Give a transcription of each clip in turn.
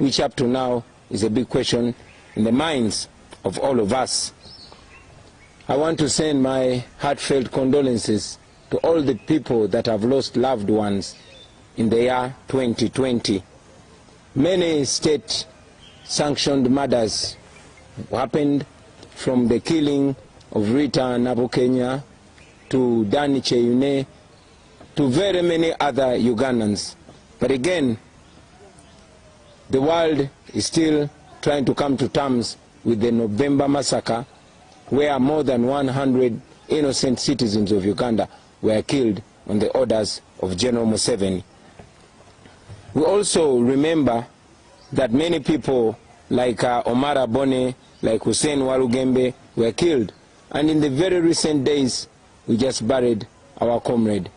which up to now is a big question in the minds of all of us. I want to send my heartfelt condolences to all the people that have lost loved ones in the year 2020. Many state-sanctioned murders happened, from the killing of Rita Nabokenya to Dani Cheyune to very many other Ugandans. But again, the world is still trying to come to terms with the November massacre, where more than 100 innocent citizens of Uganda were killed on the orders of General Museveni. We also remember that many people like Omar Abone, like Hussein Walugembe were killed. And in the very recent days, we just buried our comrade,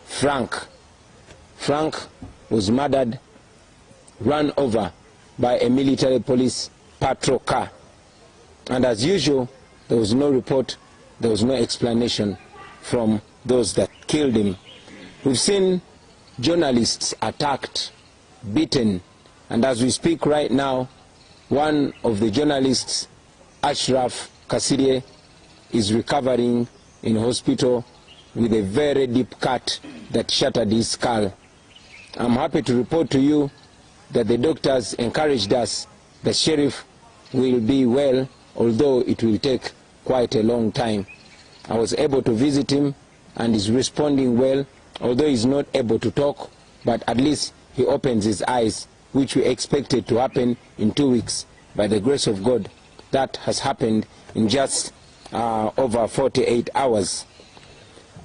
Frank. Frank was murdered, run over by a military police patrol car. And as usual, there was no report, there was no explanation from those that killed him. We've seen journalists attacked, beaten, and as we speak right now, one of the journalists, Ashraf Kasirye, is recovering in hospital with a very deep cut that shattered his skull. I'm happy to report to you that the doctors encouraged us the sheriff will be well, although it will take quite a long time. I was able to visit him and he's responding well, although he's not able to talk, but at least he opens his eyes, which we expected to happen in 2 weeks. By the grace of God, that has happened in just over 48 hours.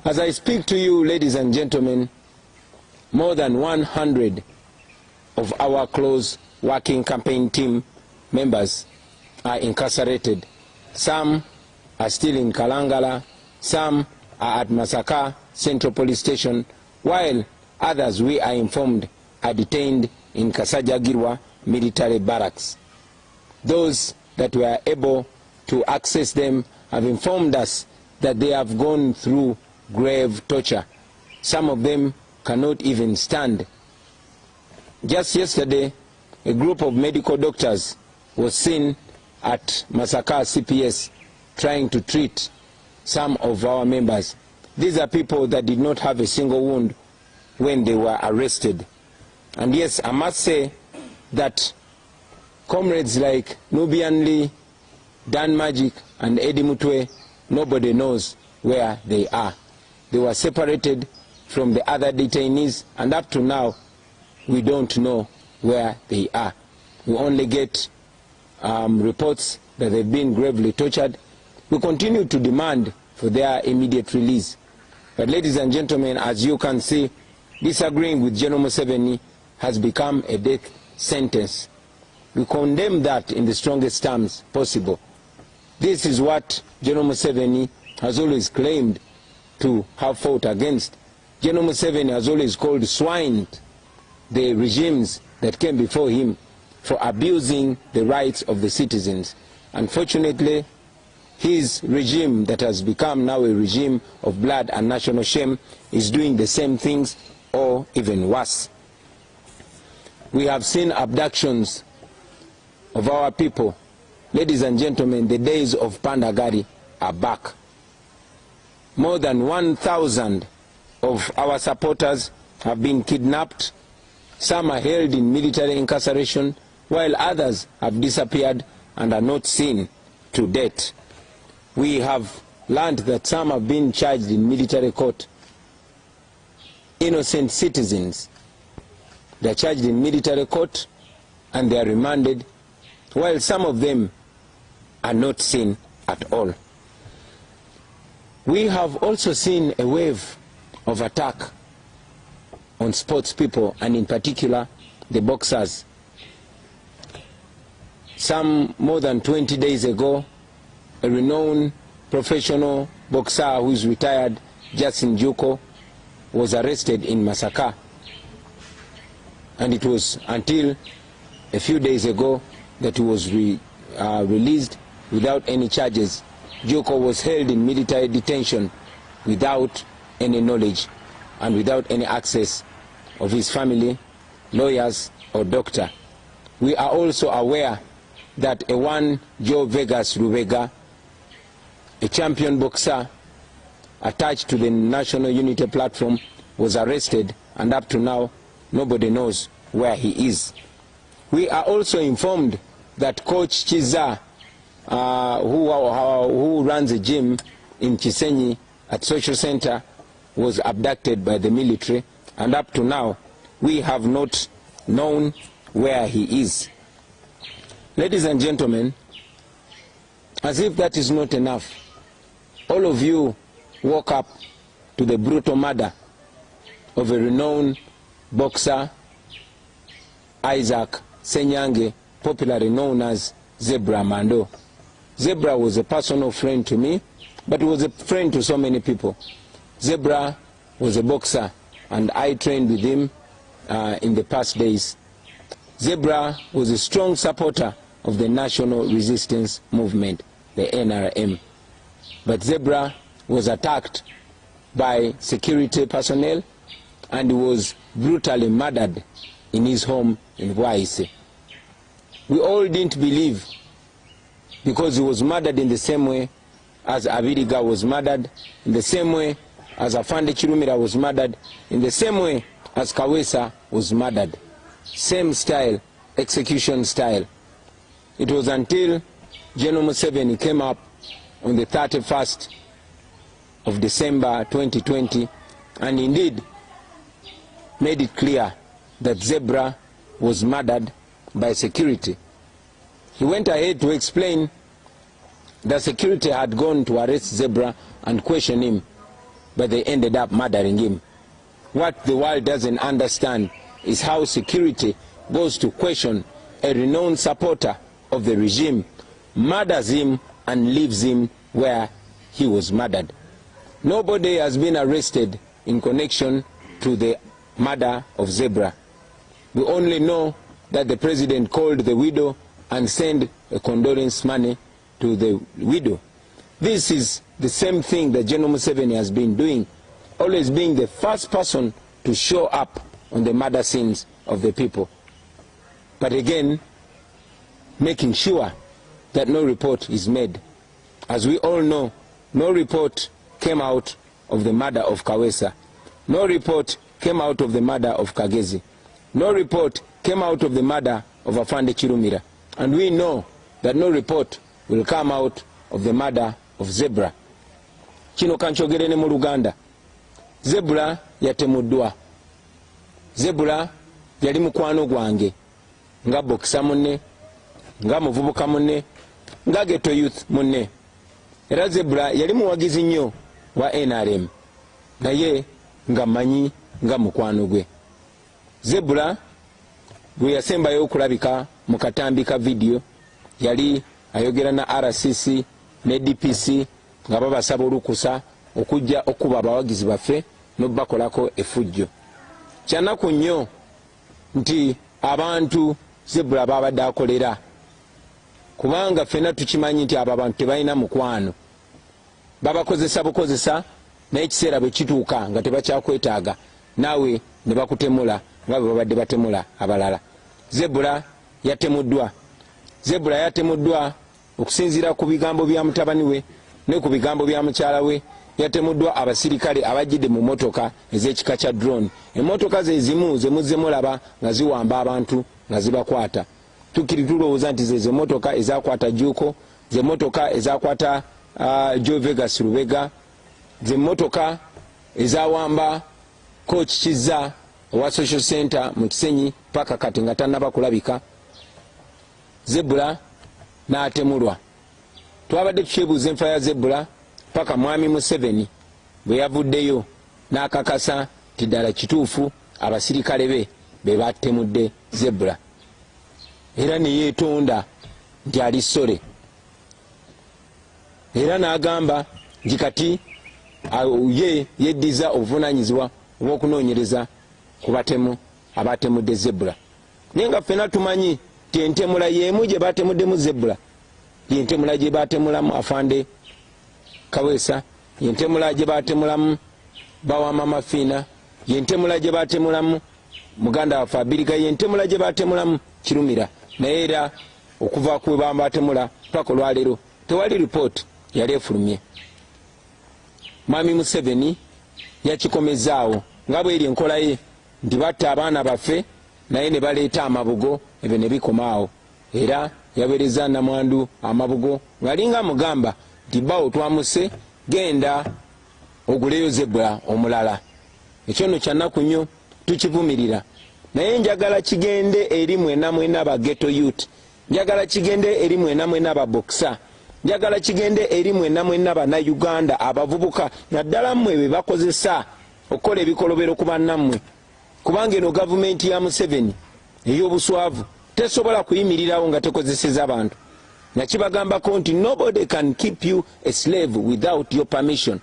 As I speak to you, ladies and gentlemen, more than 100 of our close working campaign team members are incarcerated. Some are still in Kalangala, some are at Masaka Central Police Station, while others, we are informed, are detained in Kasajagirwa Military Barracks. Those that were able to access them have informed us that they have gone through grave torture. Some of them cannot even stand. Just yesterday, a group of medical doctors was seen at Masaka CPS trying to treat some of our members. These are people that did not have a single wound when they were arrested. And yes, I must say that comrades like Nubian Lee, Dan Magic, and Eddie Mutwe, nobody knows where they are. They were separated from the other detainees, and up to now, we don't know where they are. We only get reports that they've been gravely tortured. We continue to demand for their immediate release. But ladies and gentlemen, as you can see, disagreeing with General Museveni has become a death sentence. We condemn that in the strongest terms possible. This is what General Museveni has always claimed to have fought against. General Museveni has always called swine the regimes that came before him for abusing the rights of the citizens. Unfortunately, his regime that has become now a regime of blood and national shame is doing the same things or even worse. We have seen abductions of our people. Ladies and gentlemen, the days of Pandagari are back. More than 1,000 of our supporters have been kidnapped. Some are held in military incarceration, while others have disappeared and are not seen to date. We have learned that some have been charged in military court. Innocent citizens, they are charged in military court and they are remanded, while some of them are not seen at all. We have also seen a wave of attack on sports people, and in particular the boxers. Some more than 20 days ago, a renowned professional boxer who is retired, Justin Juko, was arrested in Masaka. And it was until a few days ago that he was released without any charges. Juko was held in military detention without any knowledge and without any access of his family, lawyers, or doctor. We are also aware that a one Joe Vegas Rubega, a champion boxer attached to the National Unity Platform, was arrested, and up to now nobody knows where he is. We are also informed that Coach Chiza, who runs a gym in Chisenyi at Social Center, was abducted by the military, and up to now we have not known where he is. Ladies and gentlemen, as if that is not enough, all of you woke up to the brutal murder of a renowned boxer, Isaac Senyange, popularly known as Zebra Mando. Zebra was a personal friend to me, but he was a friend to so many people. Zebra was a boxer, and I trained with him in the past days. Zebra was a strong supporter of the National Resistance Movement, the NRM. But Zebra was attacked by security personnel and was brutally murdered in his home in Waise. We all didn't believe, because he was murdered in the same way as Abiriga was murdered, in the same way as Afande Chirumira was murdered, in the same way as Kawesa was murdered. Same style, execution style. It was until General Museveni came up on the 31st of December 2020 and indeed made it clear that Zebra was murdered by security. He went ahead to explain that security had gone to arrest Zebra and question him, but they ended up murdering him. What the world doesn't understand is how security goes to question a renowned supporter of the regime, murders him and leaves him where he was murdered. Nobody has been arrested in connection to the murder of Zebra. We only know that the president called the widow and sent a condolence money to the widow. This is the same thing that General Museveni has been doing, always being the first person to show up on the murder scenes of the people. But again, making sure that no report is made. As we all know, no report came out of the murder of Kawesa. No report came out of the murder of Kagezi. No report came out of the murder of Afande Chirumira. And we know that no report will come out of the murder of Zebra. Kino kanchogere ne mu Luganda. Zebra yatemuddwa. Zebra yali mukwano gwange nga bokisa munne, nga muvubuka munne, nga ghetto youth munne. Era Zebra yali muwagizi nnyo wa NRM, naye nga manyi nga mukwano gwe. Zebra bwe yasembayo okulabika mu katambi ka video yali ayogera na RCC ne DPC nga babasaba olukusa okujja okuba abawagizi baffe n'obakolako effujjo. Kyanaku nnyo nti abantu Zebra babadde akolera, kubanga ffenna tukimanyi nti abo abantu tebalina mukwano. Babakozesa bukozesa, naye ekiseera bwe kituuka nga tebakyakwetaaga, naawe ne bakutemula nga bwe babadde batemula abalala. Zebra yatemuddwa. Zebra yatemuddwa okusinziira ku bigambo bya mutabani we ne ku bigambo bya mukyala we. Yatemuddwa abasirikale abajjidde mu motoka ez'ekika kya drone. Emmotoka ze zimu ze muzze mulaba nga ziwamba abantu nga zibakwata. Tukiri tulowooza nti ze motoka ezakwata Juko, ze motoka ezakwata Joe Vegas Rubega, ze motoka ezawamba Coach Chiza wa Social Center mu Kisenyi paka kati nga tannaba kulabika. Zebra n'atemulwa. Twabadde tukyebuuza enfa ya Zebra paka mwami Museveni bwe yavuddeyo n'akakasa nti ddala kituufu abasirikale be batemudde Zebra. Era ne yeetonda nti ali ssole. Era n'agamba nti kati ye yeddiza obuvunaanyizibwa obw'okunoonyereza ku batemu abatemudde Zebra. Naye nga ffenna tumanyi nti entemula y'emu gye batemuddemu Zebra yentemula gye batemulamu Afande Kawesa, yentemula gye batemulamu Bawama Mafiina, yentemula gye batemulamu muganda waffe Abiriga, yentemula gye batemulamu Kirumira. naye era okuva ku bamba batemula paka olwaleero tewali report yali efulumye. Mwami Museveni yakikomezaawo nga bweri enkola ye nti batta abaana baffe naye ne baleeta amabugo, ebyo ne bikomaawo. Era yaweereza namwandu amabugo ng'alinga mugamba nti bawo twamuse, genda oguleyo zebula omulala. Ekyo nno kya nnaku nnyo, tukivumirira. Naye njagala kigende eri mwena mwena ba ghetto youth, njagala kigende eri mwena mwena ba boxer, njagala kigende eri mwena mwena bannayuganda abavubuka, naddala mmwe be bakozesa okukola ebikolobero ku bannammwe. Kubanga eno gavumenti ya Museveni ey'obuswavu tesobola kuyimirirawo nga tekozeseza abantu. Nakibagambako nti nobody can keep you a slave without your permission.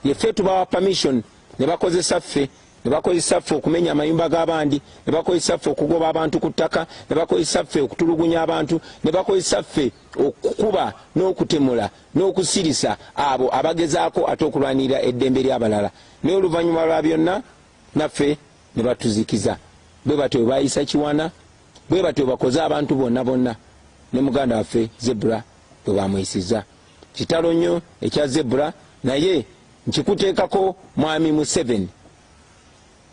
Yeffe tubawa permission, ne bakozesa ffe, ne bakozesa ffe okumenya amayumba g'abandi, ne bakozesa ffe okugoba abantu ku ttaka, ne bakozesa ffe okutulugunya abantu, ne bakozesa ffe okukuba n'okutemula n'okusirisa abo abagezaako ate okulwanirira eddembe ly'abalala. Naye oluvannyuma lwa byonna naffe ne batuzikiza. Bwe batyo bayisa Kiwana, bwe batyo bakoze abantu bonna bonna, ne muganda waffe Zebra bwe bamuyisiza. Kitalo nnyo ekya Zebra, naye nkikuteekako Mwami Museveni.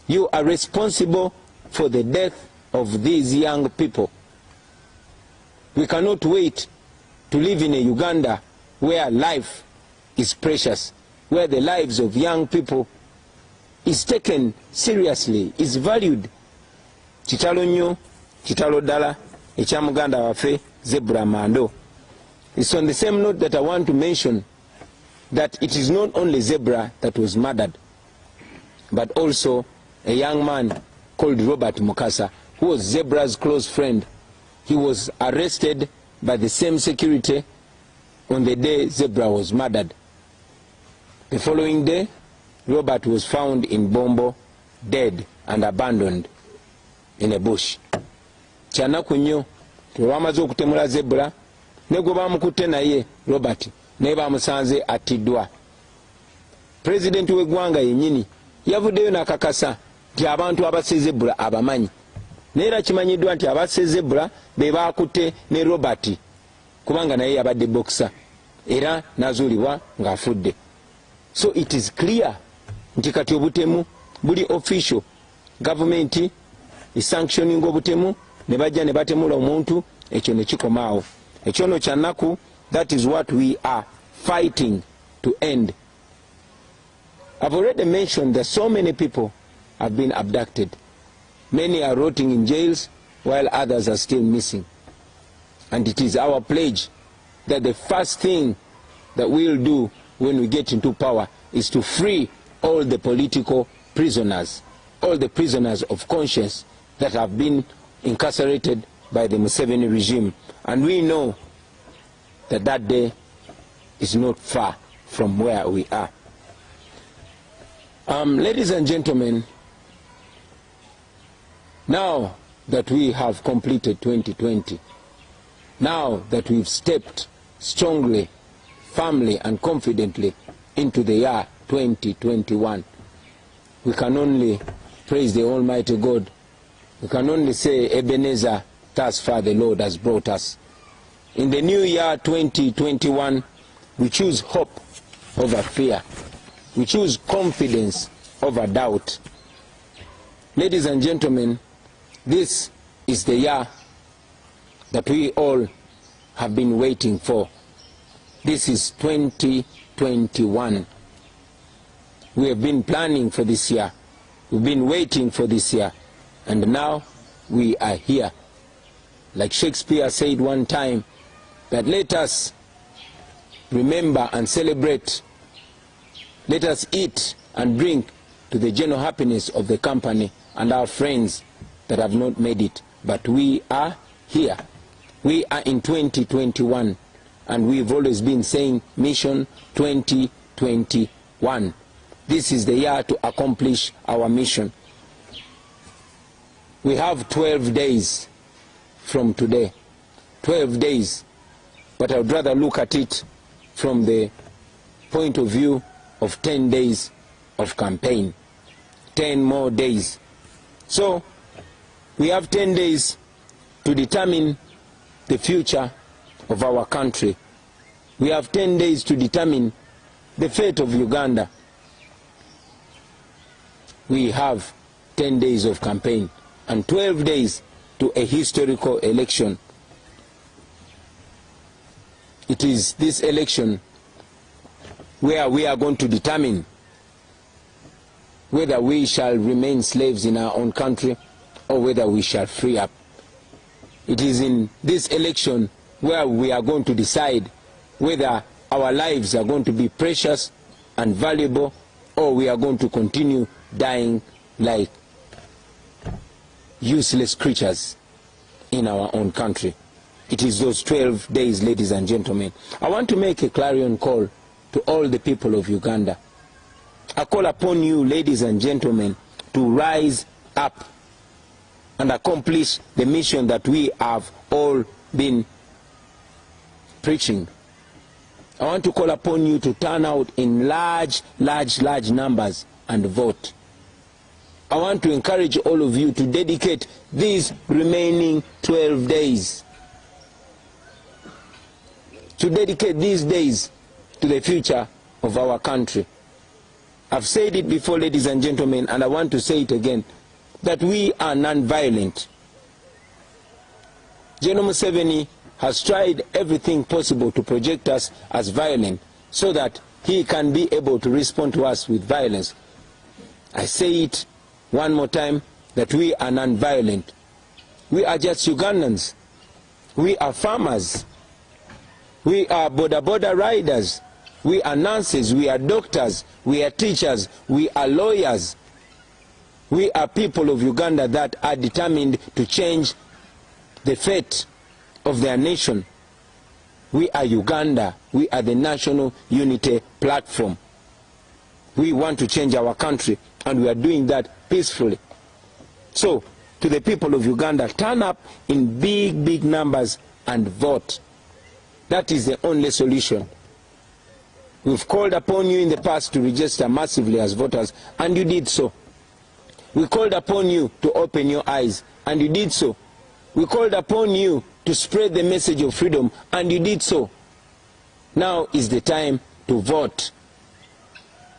You are responsible for the death of these young people. We cannot wait to live in a Uganda where life is precious, where the lives of young people is taken seriously, is valued. Kitalo nnyo, kitalo ddala ekya muganda waffe Zebra Mando. It's on the same note that I want to mention that it is not only Zebra that was murdered, but also a young man called Robert Mukasa, who was Zebra's close friend. He was arrested by the same security on the day Zebra was murdered. The following day, Robert was found in Bombo, dead and abandoned in a bush. Kyanaku nnyo tulwamaze okutemula Zebra, ne gwe bamukutte naye Robert naye bamusanze attiddwa. Pulezidenti w'eggwanga yennyini yavuddeyo n'akakasa nti abantu abasse Zebra abamanyi, naye era kimanyiddwa nti abasse Zebra be baakutte ne Robert kubanga naye yabadde boxer era n'azuulibwa ng'afudde. So it is clear nti kati obutemu buli official, gavumenti sanctioning obutemu, ne bajja ne batemula omuntu, ekyo ne kikomaawo. Ekyo no kya nnaku. That is what we are fighting to end. I've already mentioned that so many people have been abducted. Many are rotting in jails while others are still missing. And it is our pledge that the first thing that we'll do when we get into power is to free all the political prisoners, all the prisoners of conscience that have been incarcerated by the Museveni regime. And we know that that day is not far from where we are. Ladies and gentlemen, now that we have completed 2020, now that we've stepped strongly, firmly and confidently into the year 2021, we can only praise the Almighty God. We can only say, Ebenezer, thus far the Lord has brought us. In the new year 2021, we choose hope over fear. We choose confidence over doubt. Ladies and gentlemen, this is the year that we all have been waiting for. This is 2021. We have been planning for this year. We've been waiting for this year. And now we are here. Like Shakespeare said one time, that let us remember and celebrate, let us eat and drink to the general happiness of the company and our friends that have not made it. But we are here. We are in 2021, and we've always been saying Mission 2021. This is the year to accomplish our mission. We have 12 days from today. 12 days. But I would rather look at it from the point of view of 10 days of campaign. 10 more days. So we have 10 days to determine the future of our country. We have 10 days to determine the fate of Uganda. We have 10 days of campaign and 12 days to a historical election. It is this election where we are going to determine whether we shall remain slaves in our own country or whether we shall free up. It is in this election where we are going to decide whether our lives are going to be precious and valuable or we are going to continue dying like useless creatures in our own country. It is those 12 days, ladies and gentlemen. I want to make a clarion call to all the people of Uganda. I call upon you, ladies and gentlemen, to rise up and accomplish the mission that we have all been preaching. I want to call upon you to turn out in large numbers and vote. I want to encourage all of you to dedicate these remaining 12 days, to dedicate these days to the future of our country. I've said it before, ladies and gentlemen, and I want to say it again, that we are non-violent. General Museveni has tried everything possible to project us as violent so that he can be able to respond to us with violence. I say it one more time, that we are non-violent. We are just Ugandans. We are farmers. We are border riders. We are nurses. We are doctors. We are teachers. We are lawyers. We are people of Uganda that are determined to change the fate of their nation. We are Uganda. We are the National Unity Platform. We want to change our country, and we are doing that peacefully. So, to the people of Uganda, turn up in big numbers and vote. That is the only solution. We've called upon you in the past to register massively as voters, and you did so. We called upon you to open your eyes, and you did so. We called upon you to spread the message of freedom, and you did so. Now is the time to vote.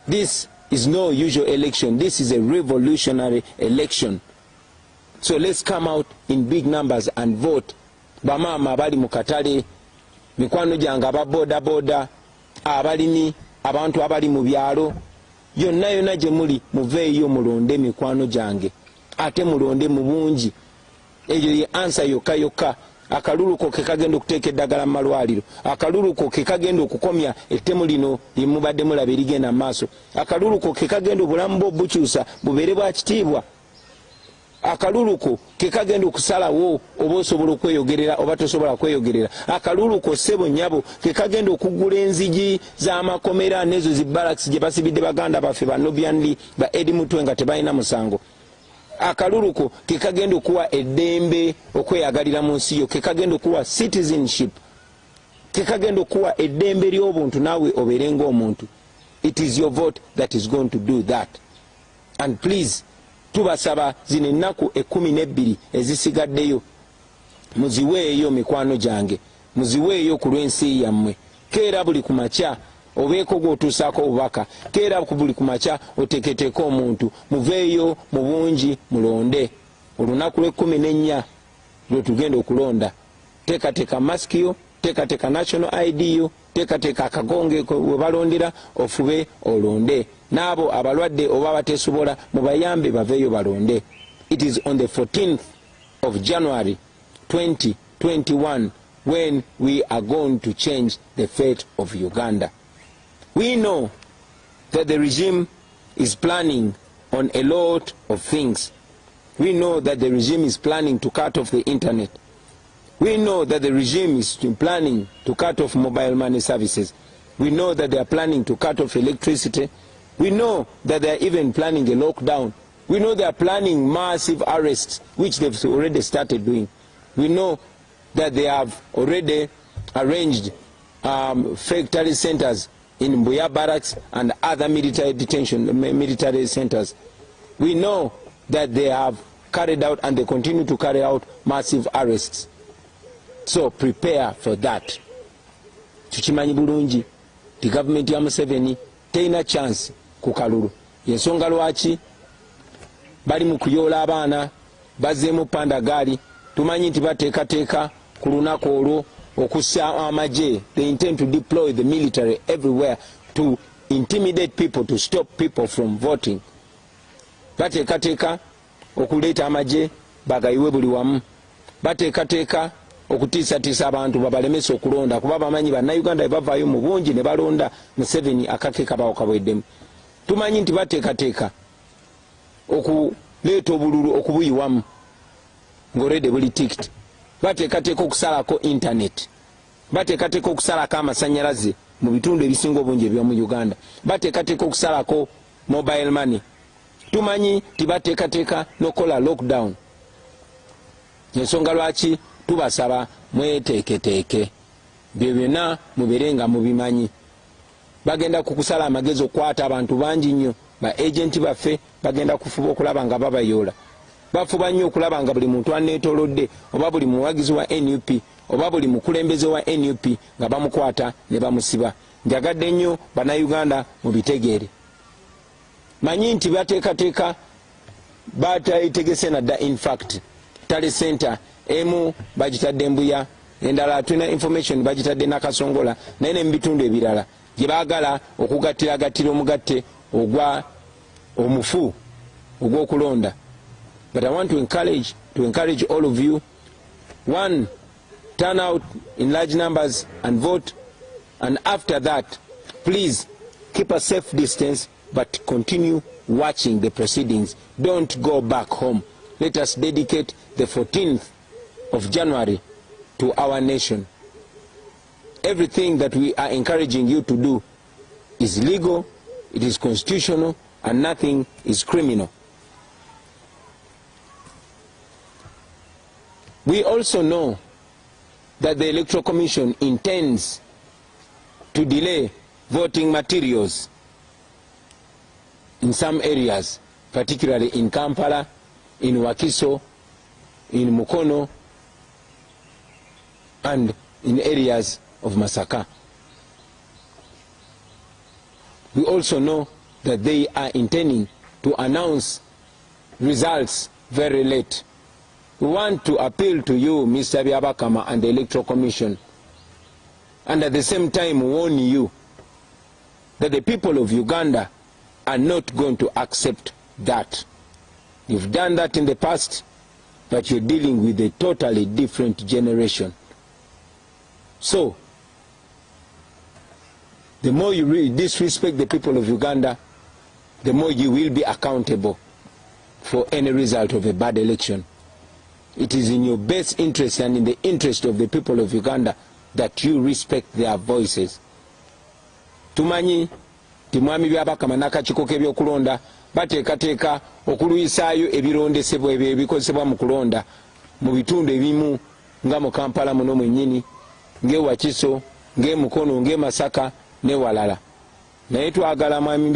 This is no usual election. This is a revolutionary election. So let's come out in big numbers and vote. Bamama abali mukatale, mikwano jange aba boda, abalimi, abantu abali mu byalo, yonna gye muli muveeyo mulonde mikwano jange, ate mulonde mu bungi. Eyo ye ansa yokka. Akaluluko ke kagenda okuteeka eddagala mu malwaliro. Akaluluko ke kagenda okukomya ettemu lino lye mubadde mulaba erigenda mu maaso. Akaluluko ke kagenda obulamu bwo bukyusa bubeere bwa kitiibwa. Akaluluko ke kagenda okusalawo oba osobola okweyogerera oba tosobola kweyogerera. Akaluluko ssebo nnyabo ke kagenda okuggula enzigi z'amakomera n'ezo zi barracks gye basibidde baganda baffe ba Nobianli ba Edi Mutwe nga tebalina musango. Akaluluko ke kagenda okuwa eddembe okweyagalira mu nsi yo, ke kagenda okuwa citizenship, ke kagenda okuwa eddembe ly'obuntu naawe obeere ng'omuntu. It is your vote that is going to do that. And please, tubasaba zino ennaku 12 ezisigaddeyo muziweeyo mikwano gyange, muziweeyo ku lw'ensi yammwe. Keera buli ku makya obeeko gw'otuusaako obubaka, keera buli ku makya oteeketeeko omuntu, muveeyo mu bungi mulonde. Olunaku lw'14 lwe tugenda okulonda. Teekateeka masiki yo, teekateeka national ID yo, teekateeka akagonge we balondera, ofube olonde. N'abo abalwadde oba bateesobola mubayambe baveeyo balonde. It is on the 14th of January 2021 when we are going to change the fate of Uganda. We know that the regime is planning on a lot of things. We know that the regime is planning to cut off the internet. We know that the regime is planning to cut off mobile money services. We know that they are planning to cut off electricity. We know that they are even planning a lockdown. We know they are planning massive arrests, which they've already started doing. We know that they have already arranged factory centers in Mbuya barracks and other military detention, military centers. We know that they have carried out, and they continue to carry out massive arrests. So prepare for that. Tukimanyi bulungi the government ya Museveni teina chance ku kalulu. Yensonga lwaki bali mu kuyoola abaana bazzeemu pandagaali. Tumanyi nti bateekateeka ku lunaku olwo okussa amagye. They intend to deploy the military everywhere to intimidate people, to stop people from voting. Bateekateeka okuleeta amagye bagayiwe buli wamu. Bateekateeka okutiisatiisa abantu babalemesa okulonda kuba bamanyi bannayuganda bavaayo mu bungi ne balonda Museveni akake kabawo kabweddemu. Tumanyi nti bateekateeka okuleeta obululu okubuyiwamu ng'olwedde buli tikiti. Bateekateeka okusalako internet. Bateekateeka okusalako amasannyalaze mu bitundu ebisinga obungi eby'omu Uganda. Bateekateeka okusalako mobile money. Tumanyi nti bateekateeka n'okola lockdown. Ensonga lwaki tubasaba mweteeketeeke. Byo byonna mubeerenga mubimanyi. Bagenda kukusala amagezi okukwata abantu bangi nnyo. Ba agenti baffe bagenda kufuba okulaba nga babayoola. Bafuba nnyo okulaba nga buli muntu aneetoolodde, oba buli muwagizi wa NUP, oba buli mukulembeze wa NUP nga bamukwata ne bamusiba. Njagadde nnyo bannayuganda mubitegeere. Manyi nti bateekateeka batayitegese nadda. In fact Tale Center emu bagitadde Mbuya, endala tulina information bagitadde Nakasongola, naye ne mu bitundu ebirala gye baagala okugattiragatira omugatte ogwa omufu ogw'okulonda. But I want to encourage all of you. One, turn out in large numbers and vote. And after that, please keep a safe distance, but continue watching the proceedings. Don't go back home. Let us dedicate the 14th of January to our nation. Everything that we are encouraging you to do is legal, it is constitutional, and nothing is criminal. We also know that the Electoral Commission intends to delay voting materials in some areas, particularly in Kampala, in Wakiso, in Mukono, and in areas of Masaka. We also know that they are intending to announce results very late. We want to appeal to you, Mr. Byabakama, and the Electoral Commission, and at the same time warn you that the people of Uganda are not going to accept that. You've done that in the past, but you're dealing with a totally different generation. So, the more you really disrespect the people of Uganda, the more you will be accountable for any result of a bad election. It is in your best interest and in the interest of the people of Uganda that you respect their voices. Tumanyi timwami Byabakama n'akakiiko k'ebyokulonda bateekateeka okuluyisaayo ebirondesebwa ebyo ebikozesebwa mu kulonda mu bitundu ebimu nga mu Kampala muno mwennyini, ng'e Wakiso, ng'e Mukono, ng'e Masaka ne walala. Naye twagala mwami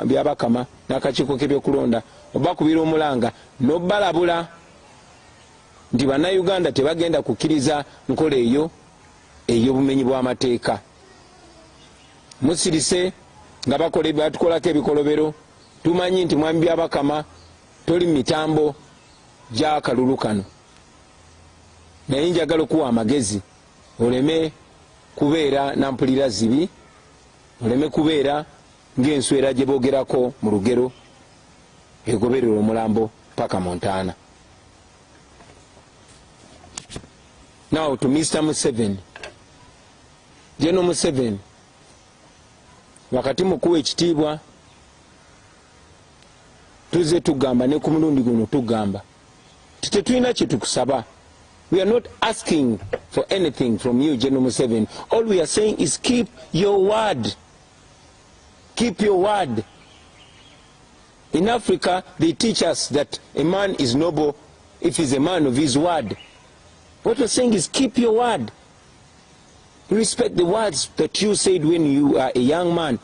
Byabakama n'akakiiko k'ebyokulonda obakubira omulanga n'obbalabula nti bannayuganda tebagenda kukkiriza nkola eyo ey'obumenyi bw'amateeka. Musirise nga batukolako ebikolobero. Tumanyi nti mwami Byabakama toli mitambo gy'akalulu kano, naye njagala okuwa amagezi oleme kubeera nampulira zibi, oleme kubeera ng'enswera gye boogerako mu lugero egoberera omulambo paka Montana. Now to Mr. Museveni. General Museveni, wakati mukuwa ekitiibwa tuze tugamba ne ku mulundi guno tugamba tetulina kye tukusaba. We are not asking for anything from you, General Museveni. All we are saying is keep your word. Keep your word. In Africa, they teach us that a man is noble if he's a man of his word. What we're saying is keep your word. Respect the words that you said when you are a young man.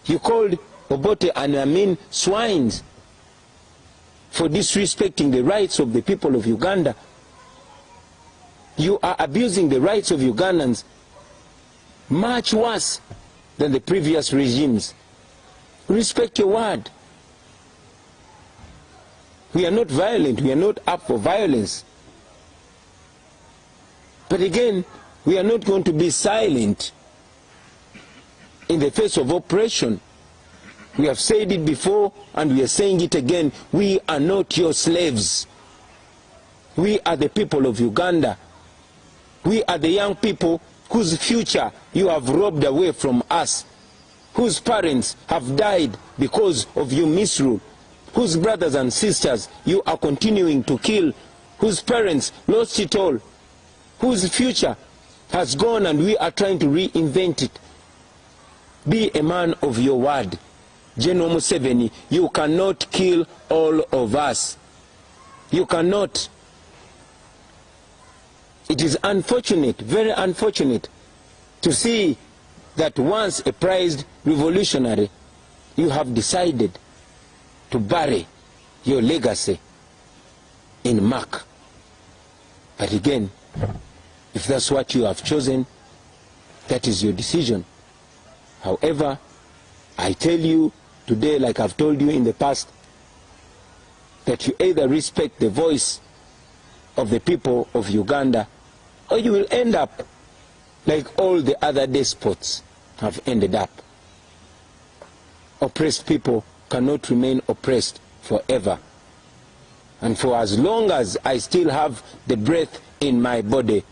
You called Obote and Amin swines. for disrespecting the rights of the people of Uganda. You are abusing the rights of Ugandans much worse than the previous regimes. Respect your word. We are not violent. We are not up for violence. But again, we are not going to be silent in the face of oppression. We have said it before and we are saying it again. We are not your slaves. We are the people of Uganda. We are the young people whose future you have robbed away from us, whose parents have died because of your misrule, whose brothers and sisters you are continuing to kill, whose parents lost it all, whose future has gone and we are trying to reinvent it. Be a man of your word. General Museveni, you cannot kill all of us. You cannot. It is unfortunate, very unfortunate, to see that once a prized revolutionary, you have decided to bury your legacy in muck. But again, if that's what you have chosen, that is your decision. However, I tell you today, like I've told you in the past, that you either respect the voice of the people of Uganda, or you will end up like all the other despots have ended up. Oppressed people cannot remain oppressed forever. And for as long as I still have the breath in my body,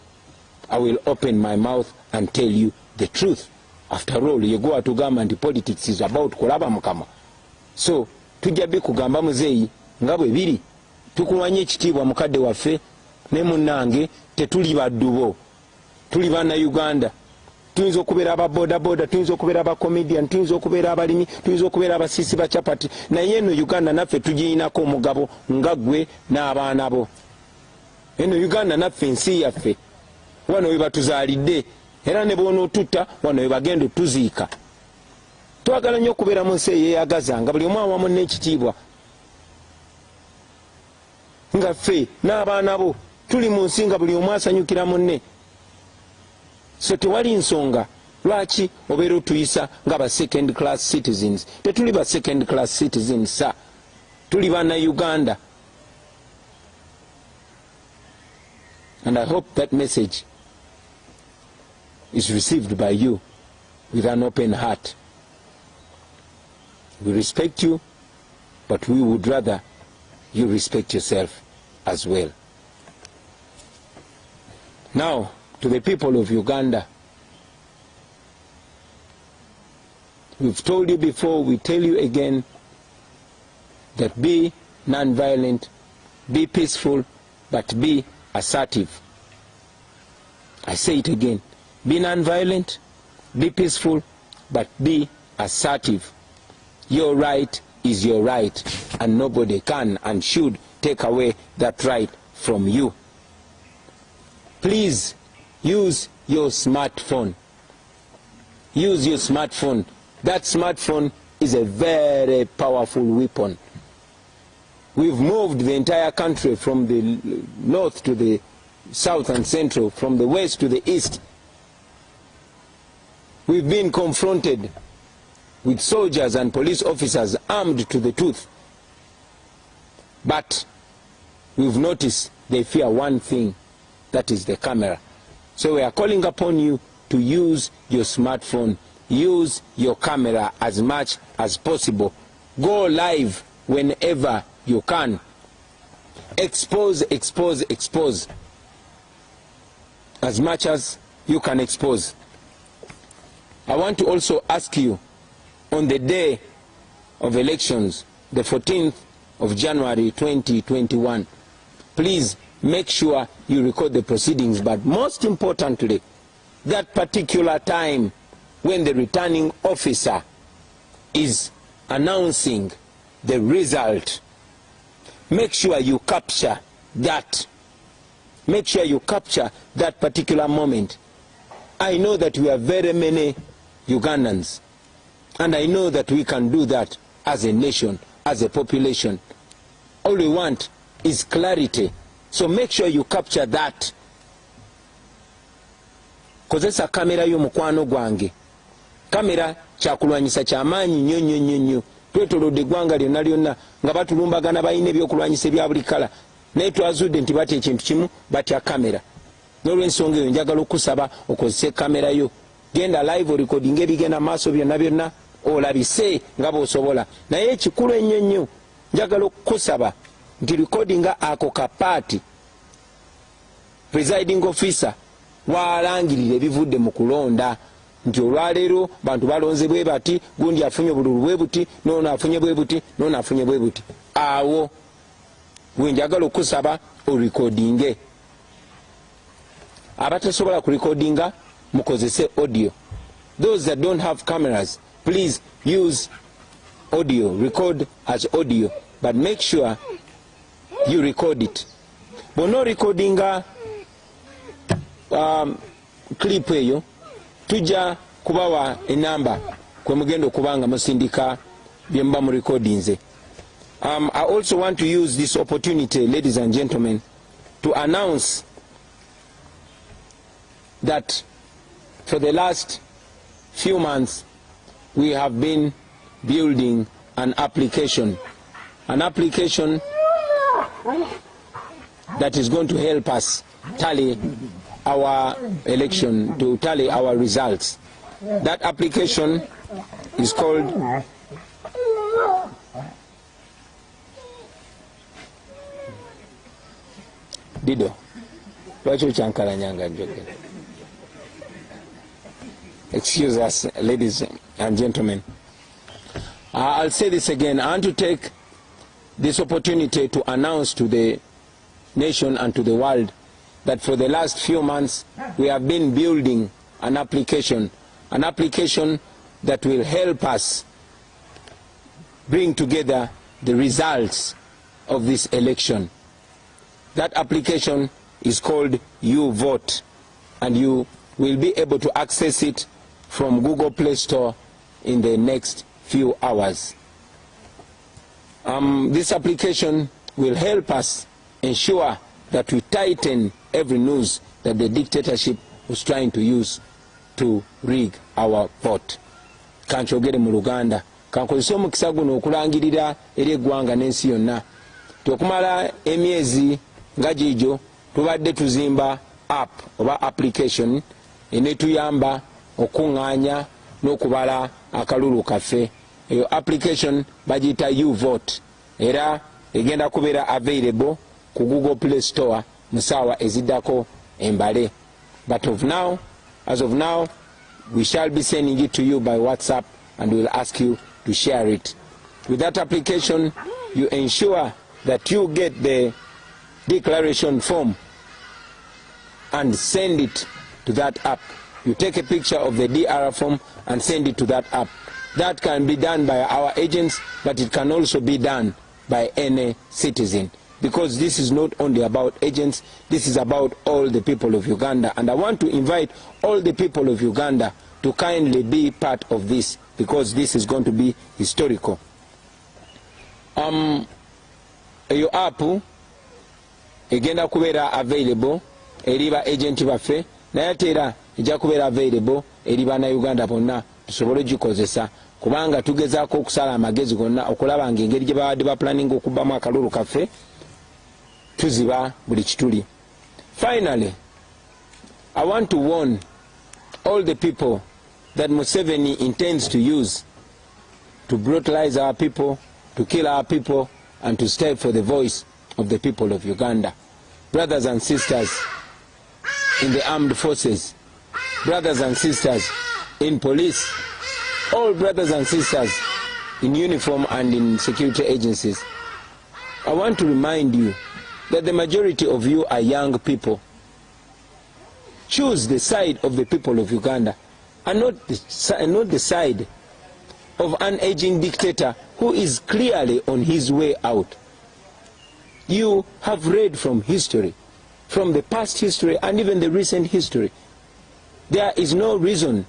I will open my mouth and tell you the truth. After all, you go to government, politics is about kulaba mukama. So, tujabi kugamba muzeyi, ngabwe biri, tukuwanye ekitiibwa mukadde waffe, ne munnange, tetuli baddubo. Tuli bana Uganda. Tuyinza okubeera aba boda boda, tuyinza okubeera aba comedian, tuyinza okubeera abalimi, tuyinza okubeera abasiisi ba chapati. Naye eno Uganda naffe tugiyinako omugabo nga ggwe n'abaana bo. Eno Uganda naffe nsi yaffe. Wano we batuzaalidde. Era ne bw'onootutta wano we bagenda otuziika. Twagala nnyo okubeera mu nsi eyeeyagaza nga buli omu awamu n'ekitiibwa. Nga ffe n'abaana bo tuli mu nsi nga buli omu asanyukira munne. So tewali nsonga lwaki obeera otuyisa nga ba second class citizens. Tetuli ba second class citizens sa. Tuli bana Uganda. And I hope that message is received by you with an open heart. We respect you, but we would rather you respect yourself as well. Now, to the people of Uganda, we've told you before, we tell you again, that be non-violent, be peaceful, but be assertive. I say it again. Be non-violent, be peaceful, but be assertive. Your right is your right, and nobody can and should take away that right from you. Please use your smartphone. Use your smartphone. That smartphone is a very powerful weapon. We've moved the entire country from the north to the south and central, from the west to the east. We've been confronted with soldiers and police officers armed to the tooth. But we've noticed they fear one thing, that is the camera. So we are calling upon you to use your smartphone, use your camera as much as possible. Go live whenever you can. Expose, expose, expose. As much as you can expose. I want to also ask you, on the day of elections, the 14th of January 2021, please make sure you record the proceedings, but most importantly, that particular time when the returning officer is announcing the result, make sure you capture that. Make sure you capture that particular moment. I know that we are very many Ugandans, and I know that we can do that as a nation, as a population. All we want is clarity. So make sure you capture that. Kozesa kamera yo mukwano gwange. Kamera kyakulwanyisa kyamaanyi nnyo. Twetolodde eggwanga lyonna lyonna nga batulumbagana balina ebyokulwanyisa ebya buli kala. Naye twazudde nti batya ekintu kimu, batya kamera. N'olw'ensonga eyo njagala okusaba okozese kamera yo. Genda live recording ebigenda maaso byonna olabise nga bw'osobola. Naye ekikulu ennyo njagala okusaba nti recordinga ako kapaati presiding officer waalangirira ebivudde mu kulonda nti olwaleero bantu balonze bwe bati, gundi afunye obululu bwe buti, n'ono afunye bwe buti, n'ono afunye bwe buti. Awo bwe njagala okusaba orecordinge. Abatasobola kurecordinga mukozese audio. Those that don't have cameras, please use audio, record as audio, but make sure you record it. Bono recordinga clip eyo tujja kubawa enamba kwe mugenda okubanga musindika byemba mu recordinze. I also want to use this opportunity, ladies and gentlemen, to announce that for the last few months we have been building an application that is going to help us tally our election, to tally our results. That application is called Dido. Excuse us, ladies and gentlemen. I'll say this again. I want to take this opportunity to announce to the nation and to the world that for the last few months we have been building an application that will help us bring together the results of this election. That application is called You Vote, and you will be able to access it from Google Play Store in the next few hours. This application will help us ensure that we tighten every noose that the dictatorship was trying to use to rig our vote. Kanchogere mu Luganda, kankozesa omukisa guno okulangirira eri eggwanga n'ensi yonna. Tokumala emyezi nga gijo tubadde tuzimba app oba application enetuyamba okuŋŋaanya n'okubala akalulu kaffe. Eyo application bagiyita You Vote, era egenda kubeera available ku Google Play Store mu ssaawa eziddako embale. But as of now, we shall be sending it to you by WhatsApp, and we will ask you to share it. With that application, you ensure that you get the declaration form and send it to that app. You take a picture of the DR form and send it to that app. That can be done by our agents, but it can also be done by any citizen, because this is not only about agents, this is about all the people of Uganda. And I want to invite all the people of Uganda to kindly be part of this, because this is going to be historical. Eyo app egenda kubeera available eri ba agent baffe, naye ate era ejja kubeera available eri bannayuganda bonna tusobole gikozesa, kubanga tugezaako okusala amagezi gonna okulaba ng'engeri gye babadde baplanning okubbamu akalulu kaffe tuziba buli kituli. Finally, I want to warn all the people that Museveni intends to use to brutalize our people, to kill our people, and to stay for the voice of the people of Uganda. Brothers and sisters in the armed forces, brothers and sisters in police, all brothers and sisters in uniform and in security agencies, I want to remind you that the majority of you are young people. Choose the side of the people of Uganda, and not the side of an aging dictator who is clearly on his way out. You have read from history, from the past history and even the recent history. There is no reason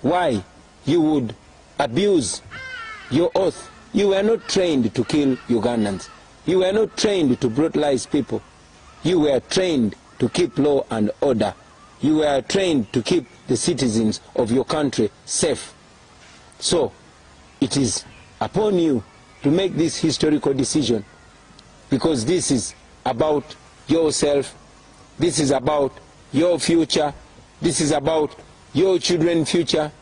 why you would abuse your oath. You were not trained to kill Ugandans. You were not trained to brutalize people. You were trained to keep law and order. You were trained to keep the citizens of your country safe. So, it is upon you to make this historical decision, because this is about yourself, this is about your future, this is about your children's future,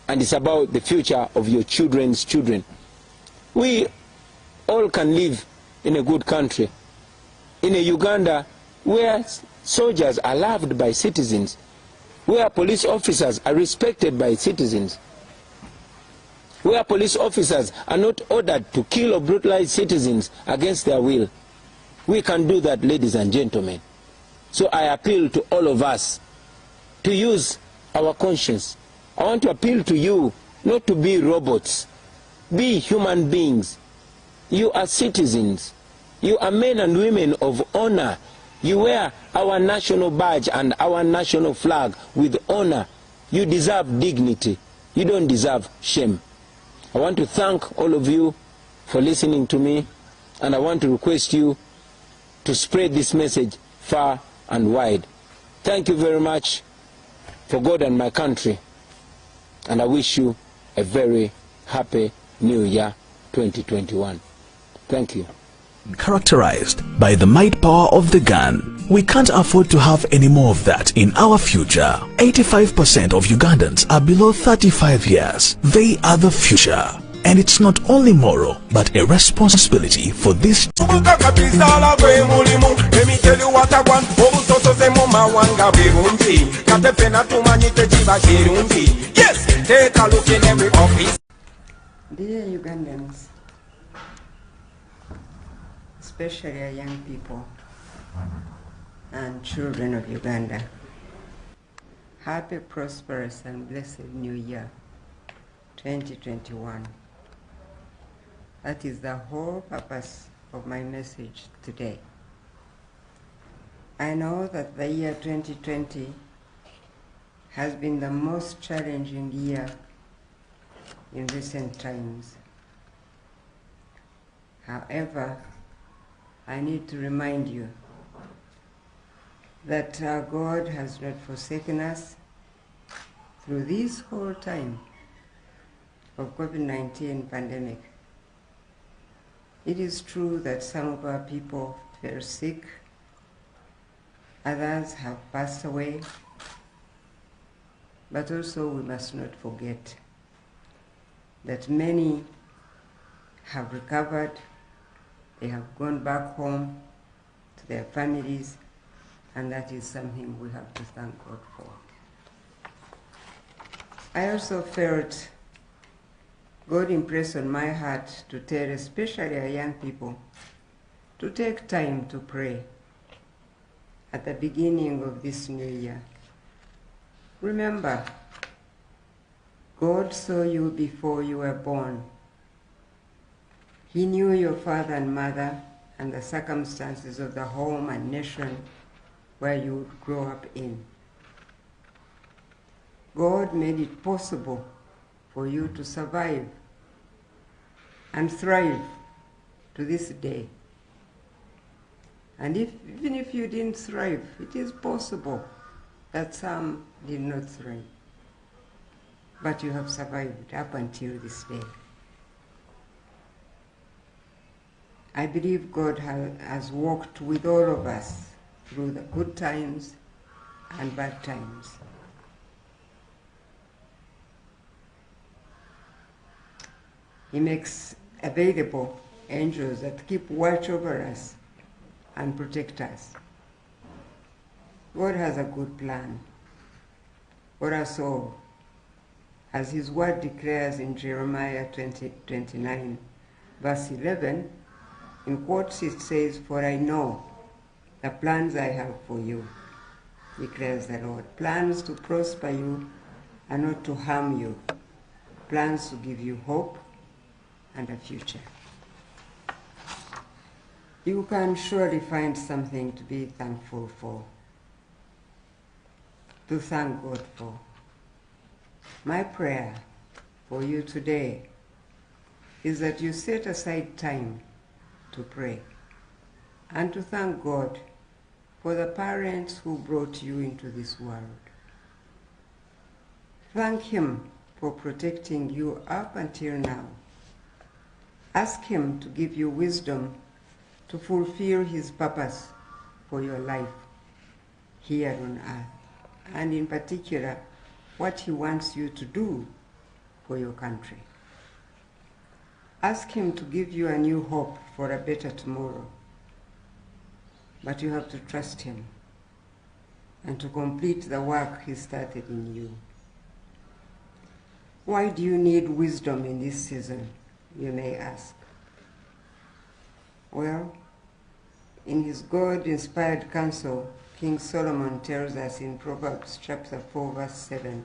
and it's about the future of your children's children. We all can live in a good country, in a Uganda where soldiers are loved by citizens, where police officers are respected by citizens, where police officers are not ordered to kill or brutalize citizens against their will. We can do that, ladies and gentlemen. So I appeal to all of us to use our conscience. I want to appeal to you not to be robots. Be human beings. You are citizens. You are men and women of honor. You wear our national badge and our national flag with honor. You deserve dignity. You don't deserve shame. I want to thank all of you for listening to me, and I want to request you to spread this message far and wide. Thank you very much for God and my country, and I wish you a very happy New Year 2021. Thank you. Characterized by the might power of the gun. We can't afford to have any more of that in our future. 85% of Ugandans are below 35 years. They are the future. And it's not only moral, but a responsibility for this. Let me tell you what I want. Yes, take a look in every office. Dear Ugandans, especially our young people and children of Uganda, happy, prosperous and blessed New Year 2021. That is the whole purpose of my message today. I know that the year 2020 has been the most challenging year in recent times. However, I need to remind you that our God has not forsaken us through this whole time of COVID-19 pandemic. It is true that some of our people fell sick, others have passed away, but also we must not forget that many have recovered, they have gone back home to their families, and that is something we have to thank God for. I also felt God impressed on my heart to tell especially our young people to take time to pray at the beginning of this new year. Remember, God saw you before you were born. He knew your father and mother and the circumstances of the home and nation where you would grow up in. God made it possible for you to survive and thrive to this day. And even if you didn't thrive, it is possible that some did not thrive. But you have survived up until this day. I believe God has walked with all of us through the good times and bad times. He makes available angels that keep watch over us and protect us. God has a good plan for us all, as his word declares in Jeremiah 29, verse 11. In quotes it says, "For I know the plans I have for you, declares the Lord. Plans to prosper you and not to harm you. Plans to give you hope and a future." You can surely find something to be thankful for, to thank God for. My prayer for you today is that you set aside time to pray. and to thank God for the parents who brought you into this world. Thank Him for protecting you up until now. Ask Him to give you wisdom to fulfill His purpose for your life here on earth, and in particular, what He wants you to do for your country. Ask Him to give you a new hope for a better tomorrow. But you have to trust Him and to complete the work He started in you. Why do you need wisdom in this season, you may ask? Well, in his God-inspired counsel, King Solomon tells us in Proverbs chapter 4, verse 7,